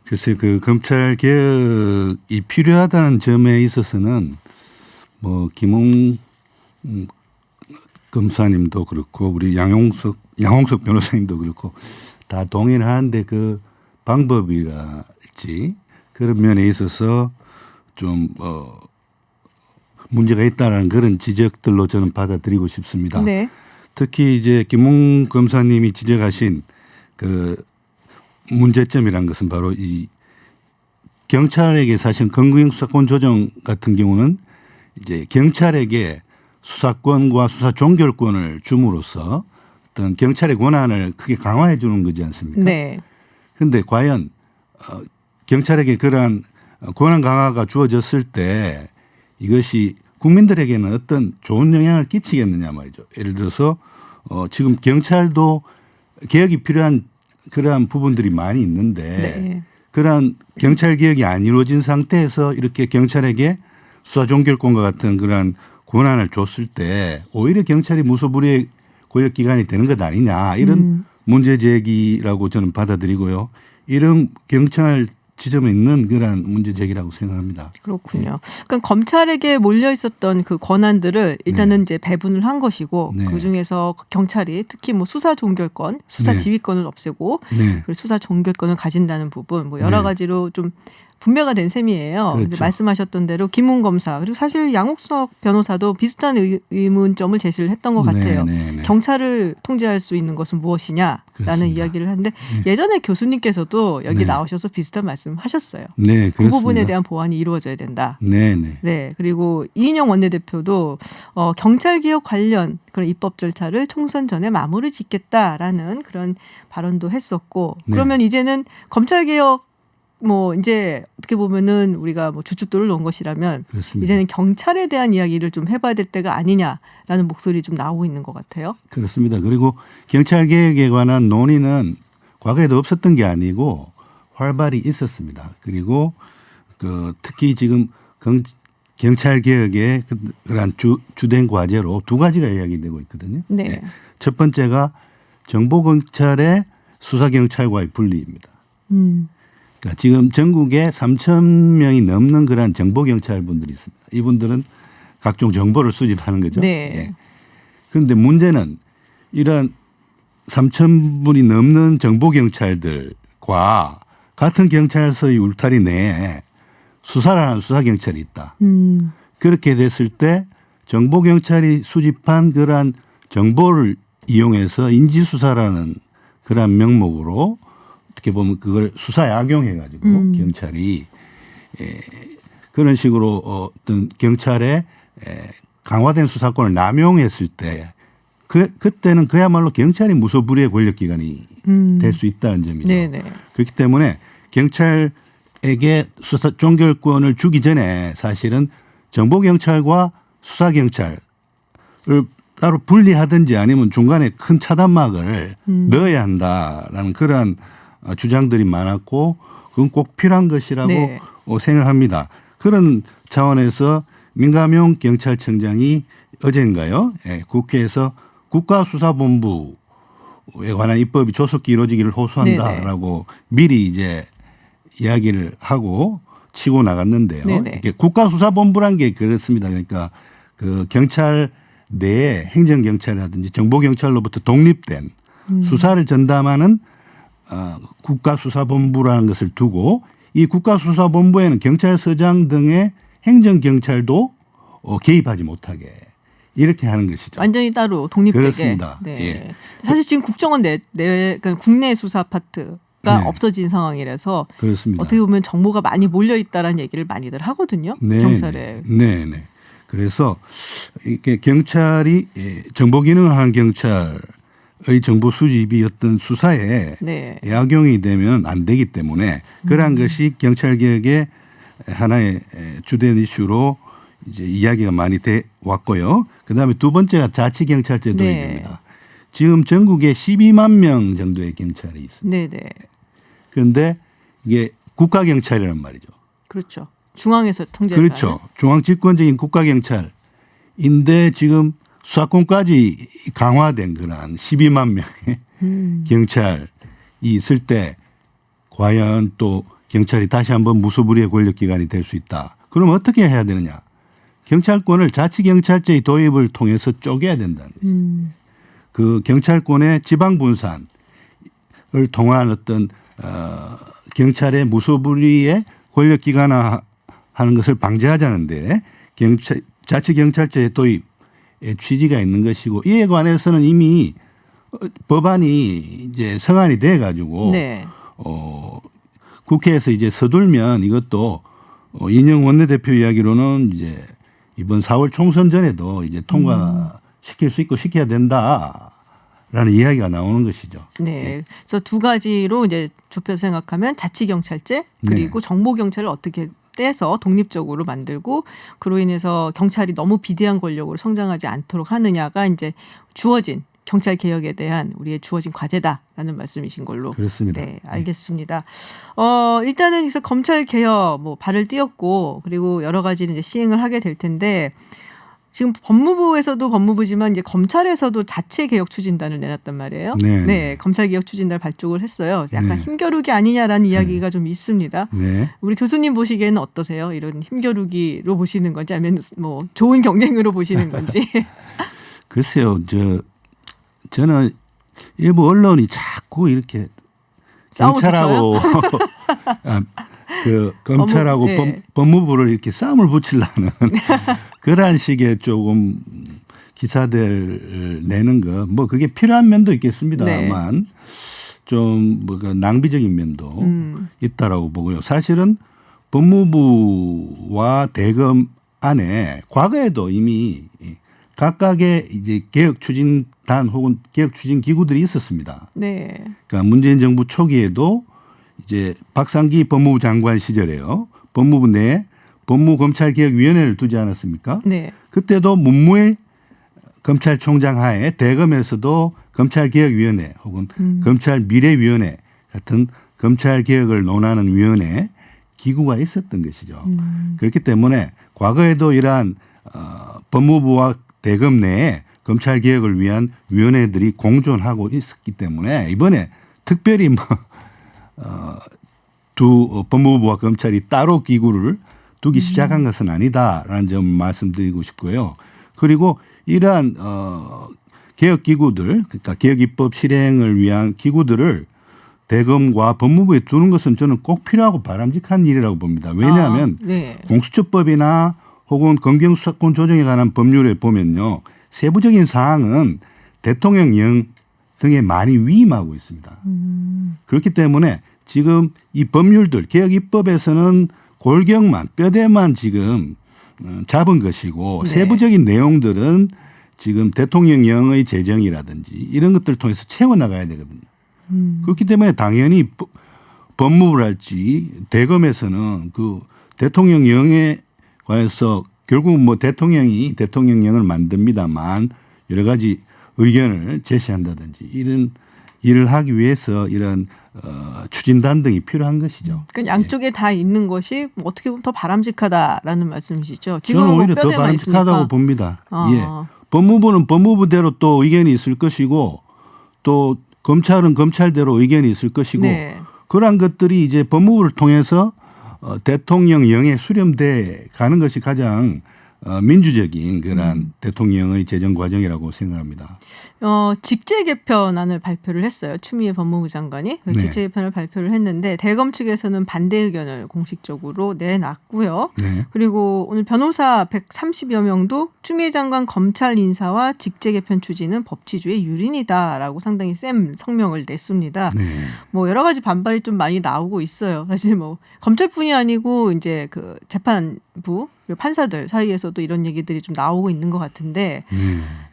글쎄 그 검찰 개혁이 필요하다는 점에 있어서는 뭐 김웅 검사님도 그렇고 우리 양홍석 변호사님도 그렇고 다 동의를 하는데 그 방법이랄지 그런 면에 있어서 좀 문제가 있다는 그런 지적들로 저는 받아들이고 싶습니다. 네. 특히 이제 김웅 검사님이 지적하신 그 문제점이란 것은 바로 이 경찰에게 사실 검경 수사권 조정 같은 경우는 이제 경찰에게 수사권과 수사 종결권을 줌으로써 어떤 경찰의 권한을 크게 강화해 주는 거지 않습니까? 네. 그런데 과연 경찰에게 그러한 권한 강화가 주어졌을 때 이것이 국민들에게는 어떤 좋은 영향을 끼치겠느냐 말이죠. 예를 들어서 지금 경찰도 개혁이 필요한 그러한 부분들이 많이 있는데 네. 그러한 경찰 개혁이 안 이루어진 상태에서 이렇게 경찰에게 수사 종결권과 같은 그러한 권한을 줬을 때 오히려 경찰이 무소불위의 고역 기관이 되는 것 아니냐 이런 문제 제기라고 저는 받아들이고요. 이런 경찰 지점에 있는 그러한 문제 제기라고 생각합니다. 그렇군요. 그러니까 검찰에게 몰려 있었던 그 권한들을 일단은 네. 이제 배분을 한 것이고 네. 그 중에서 경찰이 특히 뭐 수사 종결권, 수사 네. 지휘권을 없애고 네. 그리고 수사 종결권을 가진다는 부분 뭐 여러 네. 가지로 좀 분배가 된 셈이에요. 근데 그렇죠. 말씀하셨던 대로 김웅 검사 그리고 사실 양옥석 변호사도 비슷한 의문점을 제시를 했던 것 같아요. 네, 네. 경찰을 통제할 수 있는 것은 무엇이냐라는 그렇습니다. 이야기를 하는데 예전에 교수님께서도 여기 네. 나오셔서 비슷한 말씀하셨어요. 네, 그 그렇습니다. 부분에 대한 보완이 이루어져야 된다. 네, 네. 네, 그리고 이인영 원내대표도 경찰 개혁 관련 그런 입법 절차를 총선 전에 마무리 짓겠다라는 그런 발언도 했었고, 네. 그러면 이제는 검찰 개혁 뭐 이제 어떻게 보면은 우리가 뭐 주춧돌을 놓은 것이라면 그렇습니다. 이제는 경찰에 대한 이야기를 좀 해봐야 될 때가 아니냐라는 목소리 좀 나오고 있는 것 같아요. 그렇습니다. 그리고 경찰 개혁에 관한 논의는 과거에도 없었던 게 아니고 활발히 있었습니다. 그리고 그 특히 지금 경찰 개혁의 그러한 주된 과제로 두 가지가 이야기되고 있거든요. 네. 첫 번째가 정보 경찰의 수사 경찰과의 분리입니다. 그러니까 지금 전국에 3,000명이 넘는 그러한 정보 경찰분들이 있습니다. 이분들은 각종 정보를 수집하는 거죠. 네. 예. 그런데 문제는 이런 3,000분이 넘는 정보 경찰들과 같은 경찰서의 울타리 내에 수사를 하는 수사 경찰이 있다. 그렇게 됐을 때 정보 경찰이 수집한 그러한 정보를 이용해서 인지수사라는 그러한 명목으로 어떻게 보면 그걸 수사에 악용해가지고 경찰이 그런 식으로 어떤 경찰의 강화된 수사권을 남용했을 때 그때는 그야말로 경찰이 무소불위의 권력기관이 될 수 있다는 점이죠. 네네. 그렇기 때문에 경찰에게 수사 종결권을 주기 전에 사실은 정보경찰과 수사경찰을 따로 분리하든지 아니면 중간에 큰 차단막을 넣어야 한다라는 그러한 주장들이 많았고 그건 꼭 필요한 것이라고 네. 생각합니다. 그런 차원에서 민감용 경찰청장이 어젠가요? 국회에서 국가수사본부에 관한 입법이 조속히 이루어지기를 호소한다라고 미리 이제 이야기를 하고 치고 나갔는데요. 네네. 이게 국가수사본부란 게 그렇습니다. 그러니까 그 경찰 내에 행정경찰이라든지 정보경찰로부터 독립된 수사를 전담하는 국가수사본부라는 것을 두고 이 국가수사본부에는 경찰서장 등의 행정경찰도 개입하지 못하게 이렇게 하는 것이죠. 완전히 따로 독립되게. 그렇습니다. 네. 예. 사실 지금 국정원 그러니까 국내 수사 파트가 네. 없어진 상황이라서 그렇습니다. 어떻게 보면 정보가 많이 몰려 있다라는 얘기를 많이들 하거든요. 경찰에. 네. 그래서 이게 경찰이 정보 기능을 하는 경찰의 정보 수집이 어떤 수사에 네. 악용이 되면 안 되기 때문에 그러한 것이 경찰 개혁의 하나의 주된 이슈로 이제 이야기가 많이 돼 왔고요. 그다음에 두 번째가 자치경찰제 도입입니다. 네. 지금 전국에 12만 명 정도의 경찰이 있습니다. 네네. 그런데 이게 국가경찰이란 말이죠. 그렇죠. 중앙에서 통제를 그렇죠. 하는. 중앙집권적인 국가경찰인데 지금 수사권까지 강화된 그런 12만 명의 경찰이 있을 때 과연 또 경찰이 다시 한번 무소불위의 권력기관이 될 수 있다. 그럼 어떻게 해야 되느냐. 경찰권을 자치경찰제의 도입을 통해서 쪼개야 된다는 거죠. 그 경찰권의 지방분산을 통한 어떤 경찰의 무소불위의 권력기관화하는 것을 방지하자는데 자치경찰제 도입의 취지가 있는 것이고 이에 관해서는 이미 법안이 이제 성안이 돼 가지고 네. 국회에서 이제 서둘면 이것도 이인영 원내대표 이야기로는 이제 이번 4월 총선 전에도 이제 통과시킬 수 있고 시켜야 된다라는 이야기가 나오는 것이죠. 네. 그래서 두 가지로 이제 좁혀서 생각하면 자치경찰제 그리고 정보경찰을 어떻게 떼서 독립적으로 만들고 그로 인해서 경찰이 너무 비대한 권력으로 성장하지 않도록 하느냐가 이제 주어진 경찰 개혁에 대한 우리의 주어진 과제다라는 말씀이신 걸로. 그렇습니다. 네, 알겠습니다. 일단은 그래서 검찰 개혁 뭐 발을 띄웠고 그리고 여러 가지 이제 시행을 하게 될 텐데 지금 법무부에서도 법무부지만 이제 검찰에서도 자체 개혁 추진단을 내놨단 말이에요. 네. 검찰 개혁 추진단을 발족을 했어요. 약간 네. 힘겨루기 아니냐라는 이야기가 좀 있습니다. 네. 우리 교수님 보시기에는 어떠세요? 이런 힘겨루기로 보시는 건지 아니면 뭐 좋은 경쟁으로 보시는 건지. 글쎄요, 저는 일부 언론이 자꾸 이렇게 싸움을 경찰하고 그 검찰하고 네. 법무부를 이렇게 싸움을 붙이려는 그러한 식의 조금 기사들 내는 거 뭐 그게 필요한 면도 있겠습니다만 좀 뭐가 낭비적인 면도 있다라고 보고요. 사실은 법무부와 대검 안에 과거에도 이미 각각의 이제 개혁 추진단 혹은 개혁 추진 기구들이 있었습니다. 네. 그러니까 문재인 정부 초기에도 이제 박상기 법무부 장관 시절에요. 법무부 내에 법무검찰개혁위원회를 두지 않았습니까? 네. 그때도 문무일 검찰총장 하에 대검에서도 검찰개혁위원회 혹은 검찰미래위원회 같은 검찰개혁을 논하는 위원회 기구가 있었던 것이죠. 그렇기 때문에 과거에도 이러한 법무부와 대검 내에 검찰개혁을 위한 위원회들이 공존하고 있었기 때문에 이번에 특별히 두 법무부와 검찰이 따로 기구를 두기 시작한 것은 아니다라는 점 말씀드리고 싶고요. 그리고 이러한 개혁 기구들, 그러니까 개혁 입법 실행을 위한 기구들을 대검과 법무부에 두는 것은 저는 꼭 필요하고 바람직한 일이라고 봅니다. 왜냐하면 네. 공수처법이나 혹은 검경수사권 조정에 관한 법률에 보면요. 세부적인 사항은 대통령령 등에 많이 위임하고 있습니다. 그렇기 때문에 지금 이 법률들 개혁 입법에서는 골격만 뼈대만 지금 잡은 것이고 네. 세부적인 내용들은 지금 대통령령의 제정이라든지 이런 것들을 통해서 채워나가야 되거든요. 그렇기 때문에 당연히 법무부랄지 대검에서는 그 대통령령에 관해서 결국 뭐 대통령이 대통령령을 만듭니다만 여러 가지 의견을 제시한다든지 이런 일을 하기 위해서 이런 추진단 등이 필요한 것이죠. 그러니까 양쪽에 다 있는 것이 뭐 어떻게 보면 더 바람직하다라는 말씀이시죠. 저는 뭐 오히려 더 뼈대만 바람직하다고 있으니까. 봅니다. 아. 예. 법무부는 법무부대로 또 의견이 있을 것이고 또 검찰은 검찰대로 의견이 있을 것이고 네. 그러한 것들이 이제 법무부를 통해서 대통령령에 수렴돼 가는 것이 가장 민주적인 그러한 대통령의 재정 과정이라고 생각합니다. 직제 개편안을 발표를 했어요. 추미애 법무부 장관이 그 네. 직제 개편을 발표를 했는데 대검 측에서는 반대 의견을 공식적으로 내놨고요. 네. 그리고 오늘 변호사 130여 명도 추미애 장관 검찰 인사와 직제 개편 추진은 법치주의 유린이다라고 상당히 센 성명을 냈습니다. 네. 뭐 여러 가지 반발이 좀 많이 나오고 있어요. 사실 뭐 검찰뿐이 아니고 이제 그 재판부 그리고 판사들 사이에서도 이런 얘기들이 좀 나오고 있는 것 같은데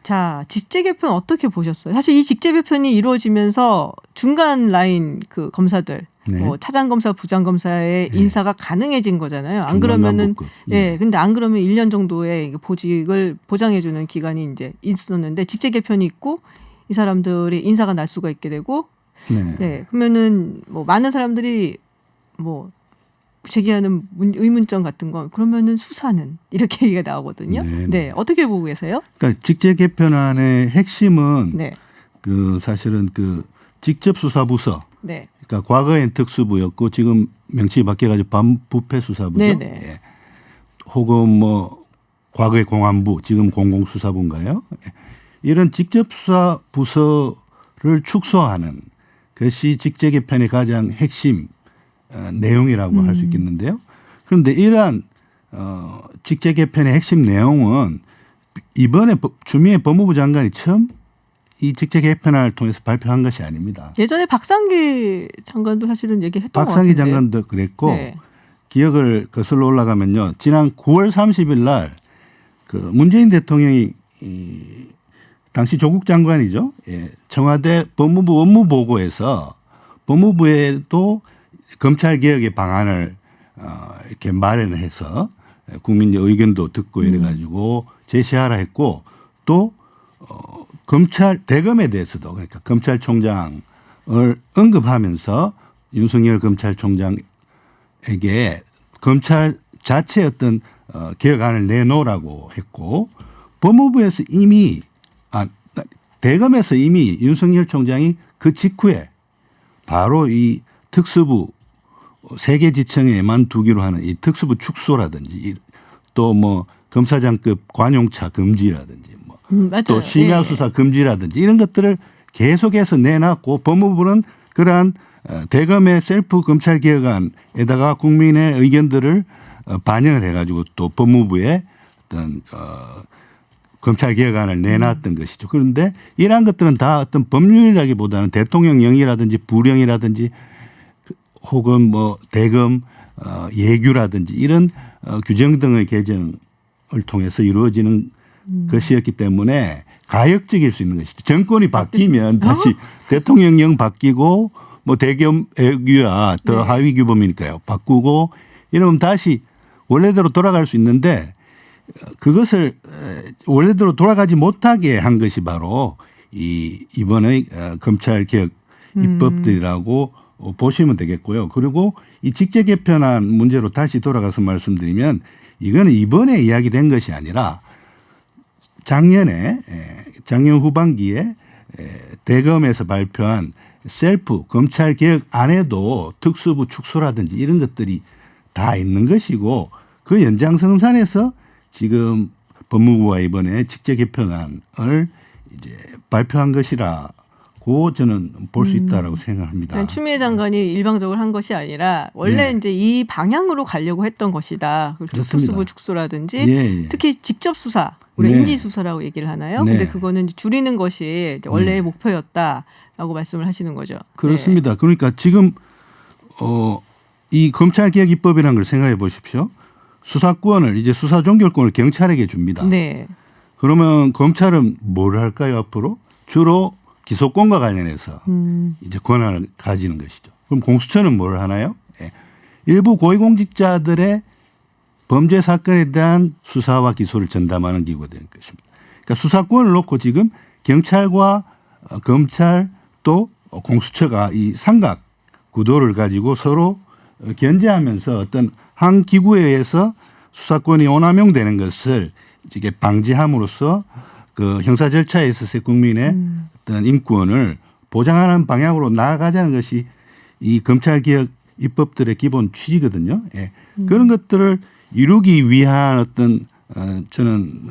자 직제 개편 어떻게 보셨어요? 사실 이 직제 개편이 이루어지면서 중간 라인 그 검사들 네. 뭐 차장 검사, 부장 검사의 네. 인사가 가능해진 거잖아요. 안 중간 그러면은 간부급. 예, 근데 안 그러면 1년 정도의 보직을 보장해주는 기간이 이제 있었는데 직제 개편이 있고 이 사람들이 인사가 날 수가 있게 되고 네. 네 그러면은 뭐 많은 사람들이 뭐 제기하는 의문점 같은 건 그러면은 수사는 이렇게 얘기가 나오거든요. 네, 네, 네. 어떻게 보고 계세요? 그러니까 직제 개편안의 핵심은 네, 그 사실은 그 직접 수사 부서 네, 그러니까 과거엔 특수부였고 지금 명칭이 바뀌어가지고 반부패 수사부죠. 네네. 예. 혹은 뭐 과거의 공안부 지금 공공수사부인가요? 예. 이런 직접 수사 부서를 축소하는 것이 직제 개편의 가장 핵심 내용이라고 할 수 있겠는데요. 그런데 이러한 직제 개편의 핵심 내용은 이번에 추미애 법무부 장관이 처음 이 직제 개편안을 통해서 발표한 것이 아닙니다. 예전에 박상기 장관도 사실은 얘기했던 것 박상기 같은데. 장관도 그랬고 네. 기억을 거슬러 올라가면요. 지난 9월 30일 날 그 문재인 대통령이 당시 조국 장관이죠. 예. 청와대 법무부 업무보고에서 법무부에도 검찰개혁의 방안을 이렇게 마련을 해서 국민의 의견도 듣고 이래가지고 제시하라 했고 또 검찰 대검에 대해서도 그러니까 검찰총장을 언급하면서 윤석열 검찰총장에게 검찰 자체의 어떤 개혁안을 내놓으라고 했고 법무부에서 이미 대검에서 이미 윤석열 총장이 그 직후에 바로 이 특수부 세계 지청에만 두기로 하는 이 특수부 축소라든지 또 뭐 검사장급 관용차 금지라든지 뭐 맞아요. 또 심야 수사 금지라든지 이런 것들을 계속해서 내놨고 법무부는 그러한 대검의 셀프 검찰 개혁안에다가 국민의 의견들을 반영을 해가지고 또 법무부에 어떤 검찰 개혁안을 내놨던 것이죠. 그런데 이러한 것들은 다 어떤 법률이라기보다는 대통령령이라든지 부령이라든지 혹은 뭐 대검 예규라든지 이런 규정 등의 개정을 통해서 이루어지는 것이었기 때문에 가역적일 수 있는 것이죠. 정권이 바뀌면 다시 대통령령 바뀌고 뭐 대검 예규야 더 하위 규범이니까요. 바꾸고 이러면 다시 원래대로 돌아갈 수 있는데 그것을 원래대로 돌아가지 못하게 한 것이 바로 이번의 검찰 개혁 입법들이라고 보시면 되겠고요. 그리고 이 직제 개편안 문제로 다시 돌아가서 말씀드리면 이거는 이번에 이야기된 것이 아니라 작년 후반기에 대검에서 발표한 셀프 검찰 개혁 안에도 특수부 축소라든지 이런 것들이 다 있는 것이고 그 연장선상에서 지금 법무부가 이번에 직제 개편안을 이제 발표한 것이라고 저는 볼 수 있다라고 생각합니다. 추미애 장관이 일방적으로 한 것이 아니라 원래 네. 이제 이 방향으로 가려고 했던 것이다. 그렇습니다. 특수부 축소라든지 예. 특히 직접 수사, 우리 네. 인지 수사라고 얘기를 하나요? 네. 근데 그거는 이제 줄이는 것이 이제 원래의 목표였다라고 말씀을 하시는 거죠. 그렇습니다. 그러니까 지금 이 검찰 개혁 입법이라는 걸 생각해 보십시오. 수사권을 이제 수사 종결권을 경찰에게 줍니다. 네. 그러면 검찰은 뭘 할까요 앞으로? 주로 기소권과 관련해서 이제 권한을 가지는 것이죠. 그럼 공수처는 뭘 하나요? 예. 일부 고위공직자들의 범죄 사건에 대한 수사와 기소를 전담하는 기구가 될 것입니다. 그러니까 수사권을 놓고 지금 경찰과 검찰 또 공수처가 이 삼각 구도를 가지고 서로 견제하면서 어떤 한 기구에 의해서 수사권이 오남용되는 것을 이게 방지함으로써 그 형사 절차에 있어서 국민의 어떤 인권을 보장하는 방향으로 나아가자는 것이 이 검찰 개혁 입법들의 기본 취지거든요. 예. 그런 것들을 이루기 위한 어떤 저는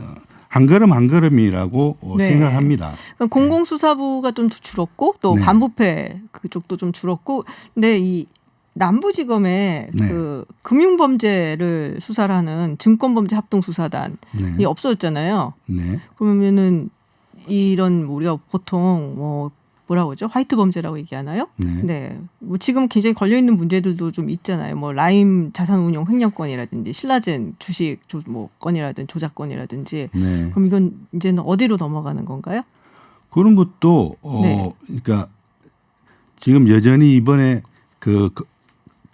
한 걸음 한 걸음이라고 네. 생각합니다. 그럼 공공수사부가 좀 줄었고 또 네. 반부패 그쪽도 좀 줄었고, 근데 이 남부지검에 네. 그 금융범죄를 수사를 하는 증권범죄 합동수사단이 네. 없어졌잖아요. 네. 그러면은 이런 우리가 보통 뭐라고 하죠? 화이트 범죄라고 얘기하나요? 네. 네. 뭐 지금 굉장히 걸려 있는 문제들도 좀 있잖아요. 뭐 라임 자산운용 횡령건이라든지 신라젠 주식 건이라든지 조작건이라든지. 네. 그럼 이건 이제는 어디로 넘어가는 건가요? 그런 것도 네. 그러니까 지금 여전히 이번에 그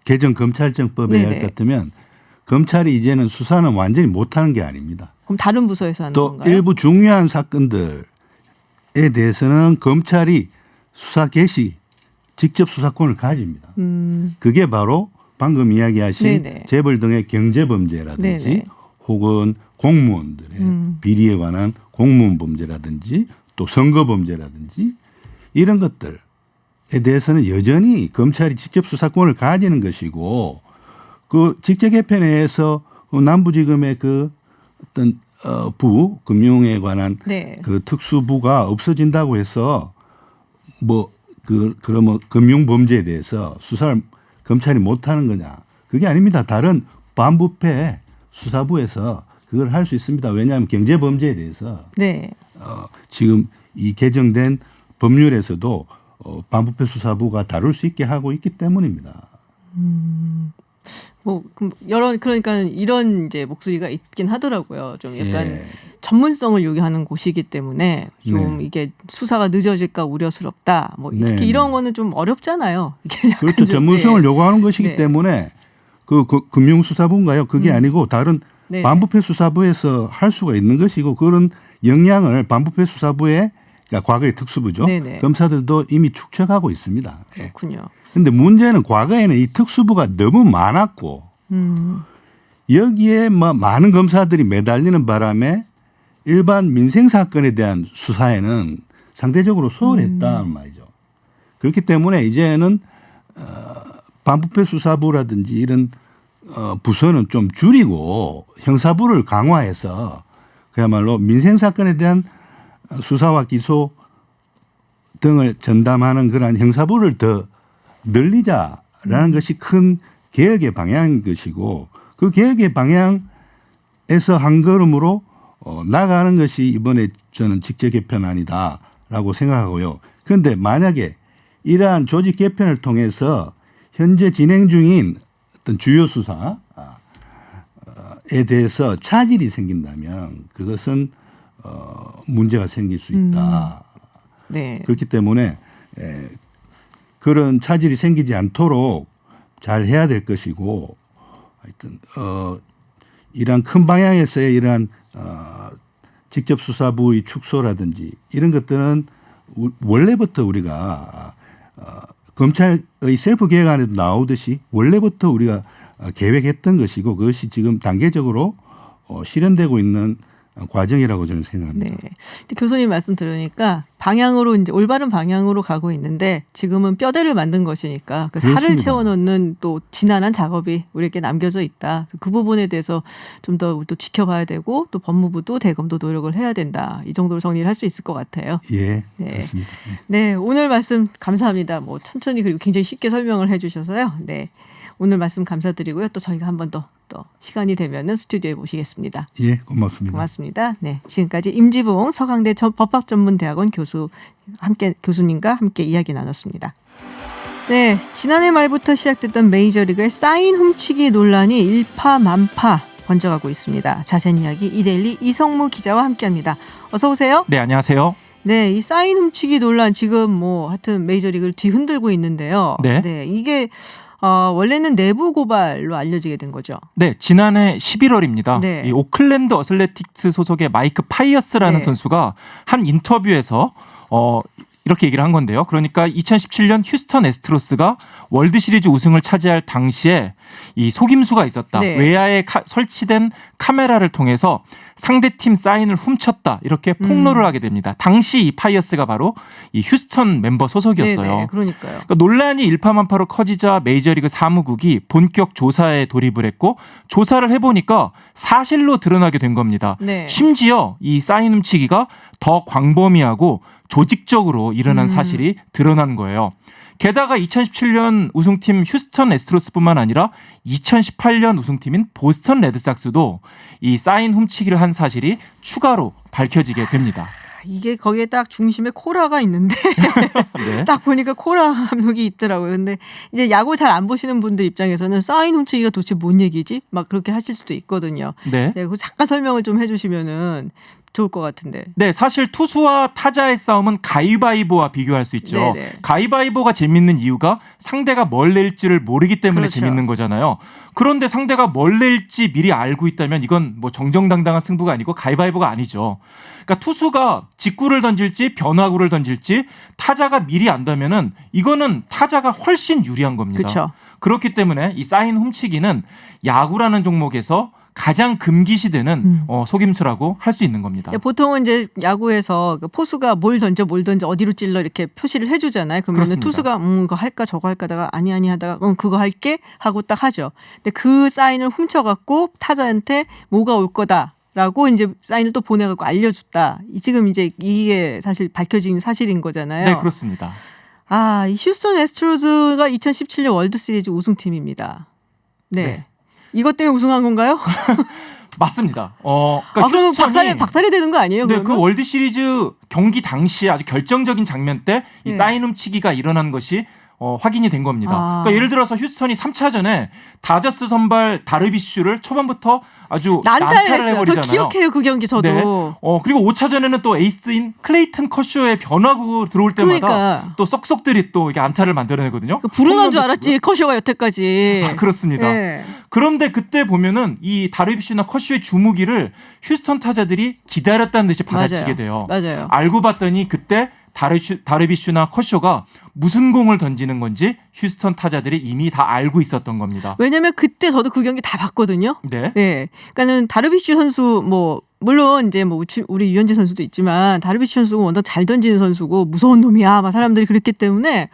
개정 검찰청법에 네네. 할 것 같으면 검찰이 이제는 수사는 완전히 못하는 게 아닙니다. 그럼 다른 부서에서 하는 또 건가요? 일부 중요한 사건들에 대해서는 검찰이 수사 개시 직접 수사권을 가집니다. 그게 바로 방금 이야기하신 네네. 재벌 등의 경제범죄라든지 네네. 혹은 공무원들의 비리에 관한 공무원 범죄라든지 또 선거범죄라든지 이런 것들에 대해서는 여전히 검찰이 직접 수사권을 가지는 것이고 그 직제 개편에 의해서 남부지검의 그 어떤 부 금융에 관한 네. 그 특수부가 없어진다고 해서 그러면 금융 범죄에 대해서 수사를 검찰이 못하는 거냐? 그게 아닙니다. 다른 반부패 수사부에서 그걸 할 수 있습니다. 왜냐하면 경제 범죄에 대해서 네. 지금 이 개정된 법률에서도 반부패 수사부가 다룰 수 있게 하고 있기 때문입니다. 그러니까 이런 이제 목소리가 있긴 하더라고요. 좀 약간 예. 전문성을 요구하는 곳이기 때문에 좀 네. 이게 수사가 늦어질까 우려스럽다. 네. 특히 이런 거는 좀 어렵잖아요. 이게 약간 그렇죠. 좀, 전문성을 네. 요구하는 것이기 네. 때문에 그 금융수사부인가요? 그게 아니고 다른 네. 반부패 수사부에서 할 수가 있는 것이고 그런 역량을 반부패 수사부의 그러니까 과거의 특수부죠. 네네. 검사들도 이미 축적하고 있습니다. 그렇군요. 그런데 문제는 과거에는 이 특수부가 너무 많았고 여기에 많은 검사들이 매달리는 바람에 일반 민생 사건에 대한 수사에는 상대적으로 수월했다는 말이죠. 그렇기 때문에 이제는 반부패 수사부라든지 이런 부서는 좀 줄이고 형사부를 강화해서 그야말로 민생 사건에 대한 수사와 기소 등을 전담하는 그러한 형사부를 더 늘리자라는 것이 큰 개혁의 방향인 것이고 그 개혁의 방향에서 한 걸음으로 나가는 것이 이번에 저는 직제 개편안이다라고 생각하고요. 그런데 만약에 이러한 조직 개편을 통해서 현재 진행 중인 어떤 주요 수사에 대해서 차질이 생긴다면 그것은 문제가 생길 수 있다. 네. 그렇기 때문에 그런 차질이 생기지 않도록 잘 해야 될 것이고 하여튼 이러한 큰 방향에서의 이러한 직접 수사부의 축소라든지 이런 것들은 원래부터 우리가 검찰의 셀프 개혁안에도 나오듯이 원래부터 우리가 계획했던 것이고 그것이 지금 단계적으로 실현되고 있는 과정이라고 저는 생각합니다. 네. 교수님 말씀 들으니까 방향으로 이제 올바른 방향으로 가고 있는데 지금은 뼈대를 만든 것이니까 그 살을 그렇습니다. 채워넣는 또 지난한 작업이 우리에게 남겨져 있다. 그 부분에 대해서 좀 더 또 지켜봐야 되고 또 법무부도 대검도 노력을 해야 된다. 이 정도로 정리를 할 수 있을 것 같아요. 예, 네. 그렇습니다. 네, 오늘 말씀 감사합니다. 뭐 천천히 그리고 굉장히 쉽게 설명을 해주셔서요. 네, 오늘 말씀 감사드리고요. 또 저희가 한 번 더 시간이 되면은 스튜디오에 모시겠습니다. 예, 고맙습니다. 고맙습니다. 네, 지금까지 임지봉 서강대 법학전문대학원 교수님과 함께 이야기 나눴습니다. 네, 지난해 말부터 시작됐던 메이저리그의 사인 훔치기 논란이 일파만파 번져가고 있습니다. 자세한 이야기 이데일리 이성무 기자와 함께합니다. 어서 오세요. 네, 안녕하세요. 네, 이 사인 훔치기 논란 지금 뭐 하여튼 메이저리그를 뒤흔들고 있는데요. 네. 이게 원래는 내부 고발로 알려지게 된 거죠. 네, 지난해 11월입니다. 네. 이 오클랜드 어슬레틱스 소속의 마이크 파이어스라는 네. 선수가 한 인터뷰에서 이렇게 얘기를 한 건데요. 그러니까 2017년 휴스턴 애스트로스가 월드시리즈 우승을 차지할 당시에 이 속임수가 있었다. 네. 외야에 설치된 카메라를 통해서 상대팀 사인을 훔쳤다. 이렇게 폭로를 하게 됩니다. 당시 이 파이어스가 바로 이 휴스턴 멤버 소속이었어요. 네, 그러니까요. 그러니까 논란이 일파만파로 커지자 메이저리그 사무국이 본격 조사에 돌입을 했고 조사를 해보니까 사실로 드러나게 된 겁니다. 네. 심지어 이 사인 훔치기가 더 광범위하고 조직적으로 일어난 사실이 드러난 거예요. 게다가 2017년 우승팀 휴스턴 애스트로스뿐만 아니라 2018년 우승팀인 보스턴 레드삭스도 이 사인 훔치기를 한 사실이 추가로 밝혀지게 됩니다. 이게 거기에 딱 중심에 코라가 있는데 네. 딱 보니까 코라 감독이 있더라고요. 근데 이제 야구 잘 안 보시는 분들 입장에서는 사인 훔치기가 도대체 뭔 얘기지? 막 그렇게 하실 수도 있거든요. 네. 네, 그 잠깐 설명을 좀 해주시면은 좋을 것 같은데. 네, 사실 투수와 타자의 싸움은 가위바위보와 비교할 수 있죠. 네네. 가위바위보가 재밌는 이유가 상대가 뭘 낼지를 모르기 때문에 그렇죠. 재밌는 거잖아요. 그런데 상대가 뭘 낼지 미리 알고 있다면 이건 뭐 정정당당한 승부가 아니고 가위바위보가 아니죠. 그러니까 투수가 직구를 던질지 변화구를 던질지 타자가 미리 안다면은 이거는 타자가 훨씬 유리한 겁니다. 그렇죠. 그렇기 때문에 이 사인 훔치기는 야구라는 종목에서 가장 금기시되는 속임수라고 할 수 있는 겁니다. 보통은 이제 야구에서 그 포수가 뭘 던져 어디로 찔러 이렇게 표시를 해주잖아요. 그러면 그렇습니다. 투수가 이거 할까 저거 할까 하다가 아니 하다가 그거 할게 하고 딱 하죠. 근데 그 사인을 훔쳐갖고 타자한테 뭐가 올 거다라고 이제 사인을 또 보내갖고 알려줬다. 지금 이제 이게 사실 밝혀진 사실인 거잖아요. 네, 그렇습니다. 이 휴스턴 애스트로즈가 2017년 월드시리즈 우승팀입니다. 네. 이것 때문에 우승한 건가요? 맞습니다. 그러니까 그러면 휴스턴이 박살이 되는 거 아니에요? 네, 그러면? 그 월드 시리즈 경기 당시에 아주 결정적인 장면 때 이 네. 사인 훔치기가 일어난 것이 확인이 된 겁니다. 그러니까 예를 들어서 휴스턴이 3차전에 다저스 선발 다르비슈를 초반부터 아주 난타를 난타를 했어요. 저 해버리잖아요. 기억해요 그 경기 저도. 네. 그리고 5차전에는 또 에이스인 클레이튼 커쇼의 변화구 들어올 때마다 그러니까. 또 쏙쏙들이 또 이게 안타를 만들어내거든요. 불운한 줄 홈런도 알았지 치고요. 커쇼가 여태까지. 그렇습니다. 네. 그런데 그때 보면은 이 다르비슈나 커쇼의 주무기를 휴스턴 타자들이 기다렸다는 듯이 받아치게 돼요. 맞아요. 알고 봤더니 그때 다르비슈나 커쇼가 무슨 공을 던지는 건지 휴스턴 타자들이 이미 다 알고 있었던 겁니다. 왜냐면 그때 저도 그 경기 다 봤거든요. 네. 네. 그러니까는 다르비슈 선수 뭐 물론 이제 뭐 우리 유현진 선수도 있지만 다르비쉬 선수가 워낙 잘 던지는 선수고 무서운 놈이야. 막 사람들이 그랬기 때문에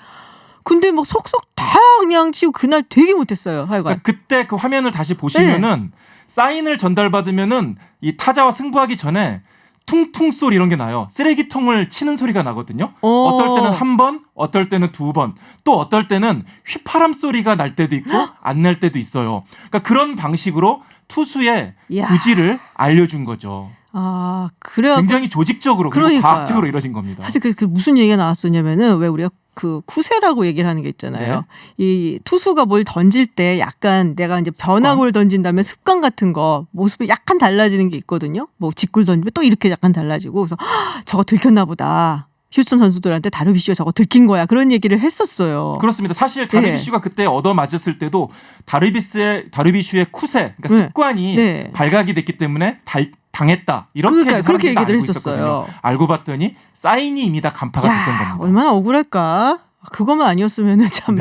근데 막 속속 다 그냥 치고 그날 되게 못했어요. 하여간. 그러니까 그때 그 화면을 다시 보시면은 사인을 전달받으면은 이 타자와 승부하기 전에 퉁퉁 소리 이런 게 나요. 쓰레기통을 치는 소리가 나거든요. 어떨 때는 한 번, 어떨 때는 두 번, 또 어떨 때는 휘파람 소리가 날 때도 있고 안 날 때도 있어요. 그러니까 그런 방식으로 투수의 이야. 구질을 알려준 거죠. 아, 그래요. 굉장히 조직적으로 그리고 그러니까요. 과학적으로 이루어진 겁니다. 사실 그 무슨 얘기가 나왔었냐면은 왜 우리가 그 쿠세라고 얘기를 하는 게 있잖아요. 이 투수가 뭘 던질 때 약간 내가 이제 변화구를 던진다면 습관 같은 거 모습이 약간 달라지는 게 있거든요. 뭐 직구를 던지면 또 이렇게 약간 달라지고 그래서 저거 들켰나 보다. 휴스턴 선수들한테 다르비쉬가 저거 들킨 거야. 그런 얘기를 했었어요. 그렇습니다. 사실 다르비쉬가 그때 얻어 맞았을 때도 다르비쉬의 쿠세, 그러니까 습관이 발각이 됐기 때문에 당했다. 이렇게 그렇게 얘기를 알고 했었어요. 있었거든요. 알고 봤더니 사인이 이미 다 간파가 됐던 겁니다. 얼마나 억울할까. 그것만 아니었으면 참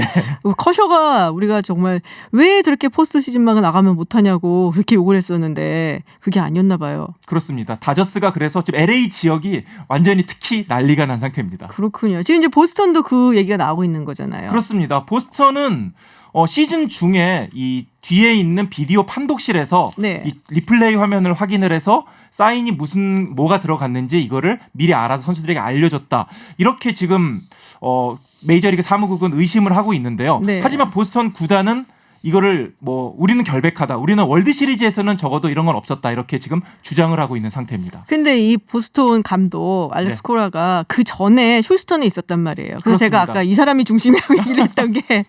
커셔가 우리가 정말 왜 저렇게 포스트 시즌만 나가면 못하냐고 그렇게 욕을 했었는데 그게 아니었나 봐요. 그렇습니다. 다저스가 그래서 지금 LA 지역이 완전히 특히 난리가 난 상태입니다. 그렇군요. 지금 이제 보스턴도 그 얘기가 나오고 있는 거잖아요. 그렇습니다. 보스턴은 시즌 중에 이 뒤에 있는 비디오 판독실에서 이 리플레이 화면을 확인을 해서 사인이 뭐가 들어갔는지 이거를 미리 알아서 선수들에게 알려줬다. 이렇게 지금 메이저리그 사무국은 의심을 하고 있는데요. 하지만 보스턴 구단은 이거를 우리는 결백하다. 우리는 월드 시리즈에서는 적어도 이런 건 없었다. 이렇게 지금 주장을 하고 있는 상태입니다. 근데 이 보스턴 감독 알렉스 코라가 그 전에 휴스턴에 있었단 말이에요. 그래서 그렇습니다. 제가 아까 이 사람이 중심이라고 얘기를 했던 게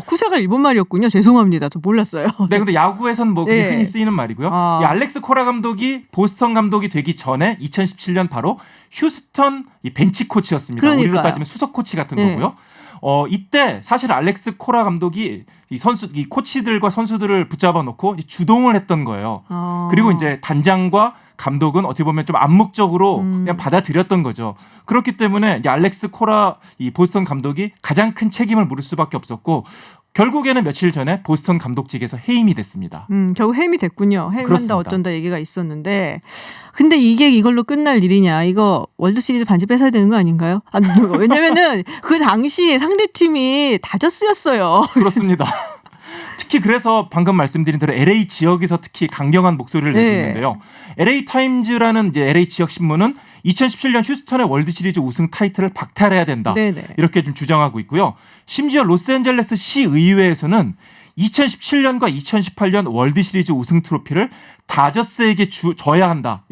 쿠사가 일본 말이었군요. 죄송합니다. 저 몰랐어요. 네, 근데 야구에선 그게 흔히 쓰이는 말이고요. 이 알렉스 코라 감독이 보스턴 감독이 되기 전에 2017년 바로 휴스턴 이 벤치 코치였습니다. 우리로 따지면 수석 코치 같은 거고요. 이때 사실 알렉스 코라 감독이 이 코치들과 선수들을 붙잡아 놓고 주동을 했던 거예요. 그리고 이제 단장과 감독은 어떻게 보면 좀 암묵적으로 그냥 받아들였던 거죠. 그렇기 때문에 이제 알렉스 코라 이 보스턴 감독이 가장 큰 책임을 물을 수밖에 없었고 결국에는 며칠 전에 보스턴 감독직에서 해임이 됐습니다. 결국 해임이 됐군요. 해임한다 그렇습니다. 어쩐다 얘기가 있었는데 근데 이게 이걸로 끝날 일이냐. 이거 월드시리즈 반지 뺏어야 되는 거 아닌가요? 왜냐면은 그 당시에 상대팀이 다저스였어요. 그렇습니다. 특히 그래서 방금 말씀드린 대로 LA 지역에서 특히 강경한 목소리를 내고 있는데요. LA 타임즈라는 이제 LA 지역 신문은 2017년 휴스턴의 월드 시리즈 우승 타이틀을 박탈해야 된다. 이렇게 좀 주장하고 있고요. 심지어 로스앤젤레스 시 의회에서는 2017년과 2018년 월드 시리즈 우승 트로피를 다저스에게 줘야 한다.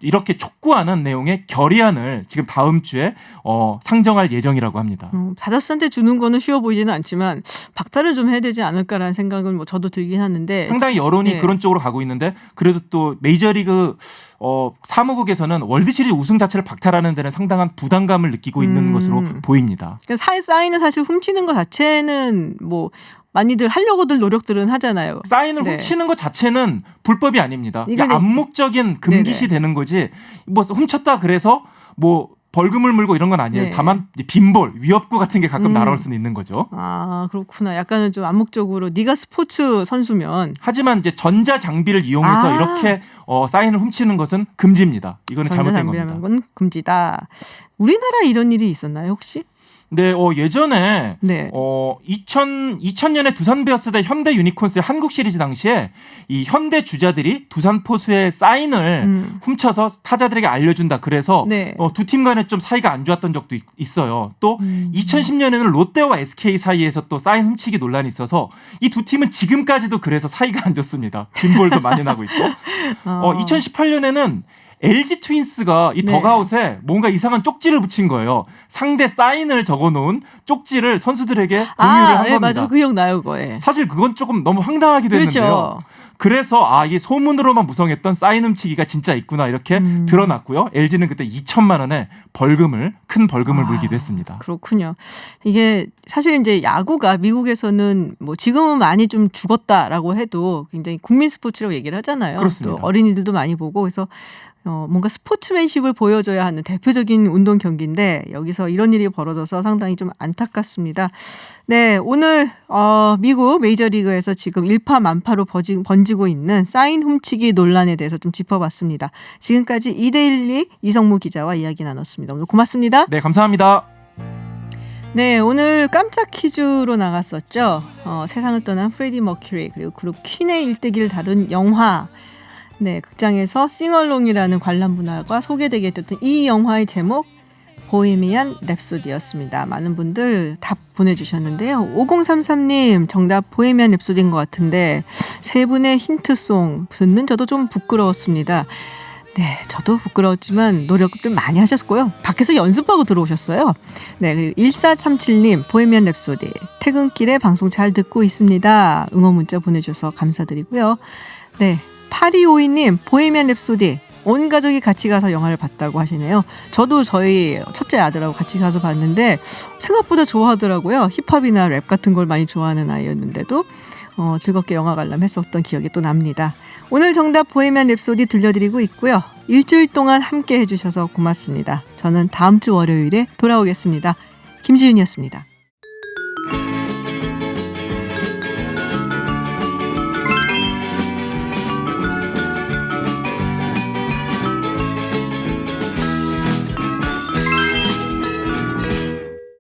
이렇게 촉구하는 내용의 결의안을 지금 다음 주에 상정할 예정이라고 합니다. 다저스한테 주는 거는 쉬워 보이지는 않지만 박탈을 좀 해야 되지 않을까라는 생각은 저도 들긴 하는데 상당히 여론이 그런 쪽으로 가고 있는데 그래도 또 메이저리그 사무국에서는 월드 시리즈 우승 자체를 박탈하는 데는 상당한 부담감을 느끼고 있는 것으로 보입니다. 그러니까 사인을 사실 훔치는 것 자체는 많이들 하려고들 노력들은 하잖아요. 사인을 훔치는 것 자체는 불법이 아닙니다. 이게 암묵적인 금기시 되는 거지. 훔쳤다 그래서 벌금을 물고 이런 건 아니에요. 다만 빈볼, 위협구 같은 게 가끔 날아올 수는 있는 거죠. 아, 그렇구나. 약간은 좀 암묵적으로 네가 스포츠 선수면 하지만 이제 전자 장비를 이용해서 이렇게 사인을 훔치는 것은 금지입니다. 이거는 잘못된 겁니다. 건 금지다. 우리나라에 이런 일이 있었나요, 혹시? 네, 예전에 2000년에 두산 베어스 대 현대 유니콘스의 한국 시리즈 당시에 이 현대 주자들이 두산 포수의 사인을 훔쳐서 타자들에게 알려준다. 그래서 두 팀 간에 좀 사이가 안 좋았던 적도 있어요. 또 2010년에는 롯데와 SK 사이에서 또 사인 훔치기 논란이 있어서 이 두 팀은 지금까지도 그래서 사이가 안 좋습니다. 빈볼도 많이 나고 있고 2018년에는 LG 트윈스가 이 덕아웃에 뭔가 이상한 쪽지를 붙인 거예요. 상대 사인을 적어놓은 쪽지를 선수들에게 공유를 한 겁니다. 맞아. 그 기억나요, 그거. 사실 그건 조금 너무 황당하기도 했는데요. 그래서 이게 소문으로만 무성했던 사인 훔치기가 진짜 있구나 이렇게 드러났고요. LG는 그때 2천만 원의 큰 벌금을 물기도 했습니다. 그렇군요. 이게 사실 이제 야구가 미국에서는 지금은 많이 좀 죽었다라고 해도 굉장히 국민 스포츠라고 얘기를 하잖아요. 그렇습니다. 또 어린이들도 많이 보고 그래서 뭔가 스포츠맨십을 보여줘야 하는 대표적인 운동 경기인데 여기서 이런 일이 벌어져서 상당히 좀 안타깝습니다. 네, 오늘 미국 메이저리그에서 지금 일파만파로 번지고 있는 사인 훔치기 논란에 대해서 좀 짚어봤습니다. 지금까지 2대1리 이성무 기자와 이야기 나눴습니다. 오늘 고맙습니다. 네, 감사합니다. 네, 오늘 깜짝 퀴즈로 나갔었죠. 세상을 떠난 프레디 머큐리 그리고 그룹 퀸의 일대기를 다룬 영화. 네, 극장에서 싱얼롱이라는 관람 문화가 소개되게 됐던 이 영화의 제목 보헤미안 랩소디였습니다. 많은 분들 답 보내주셨는데요. 5033님 정답 보헤미안 랩소디인 것 같은데 세 분의 힌트송 듣는 저도 좀 부끄러웠습니다. 네, 저도 부끄러웠지만 노력들 많이 하셨고요. 밖에서 연습하고 들어오셨어요. 네, 그리고 1437님 보헤미안 랩소디 퇴근길에 방송 잘 듣고 있습니다. 응원 문자 보내주셔서 감사드리고요. 네, 8252님 보헤미안 랩소디 온 가족이 같이 가서 영화를 봤다고 하시네요. 저도 저희 첫째 아들하고 같이 가서 봤는데 생각보다 좋아하더라고요. 힙합이나 랩 같은 걸 많이 좋아하는 아이였는데도 즐겁게 영화 관람했었던 기억이 또 납니다. 오늘 정답 보헤미안 랩소디 들려드리고 있고요. 일주일 동안 함께 해주셔서 고맙습니다. 저는 다음 주 월요일에 돌아오겠습니다. 김지윤이었습니다.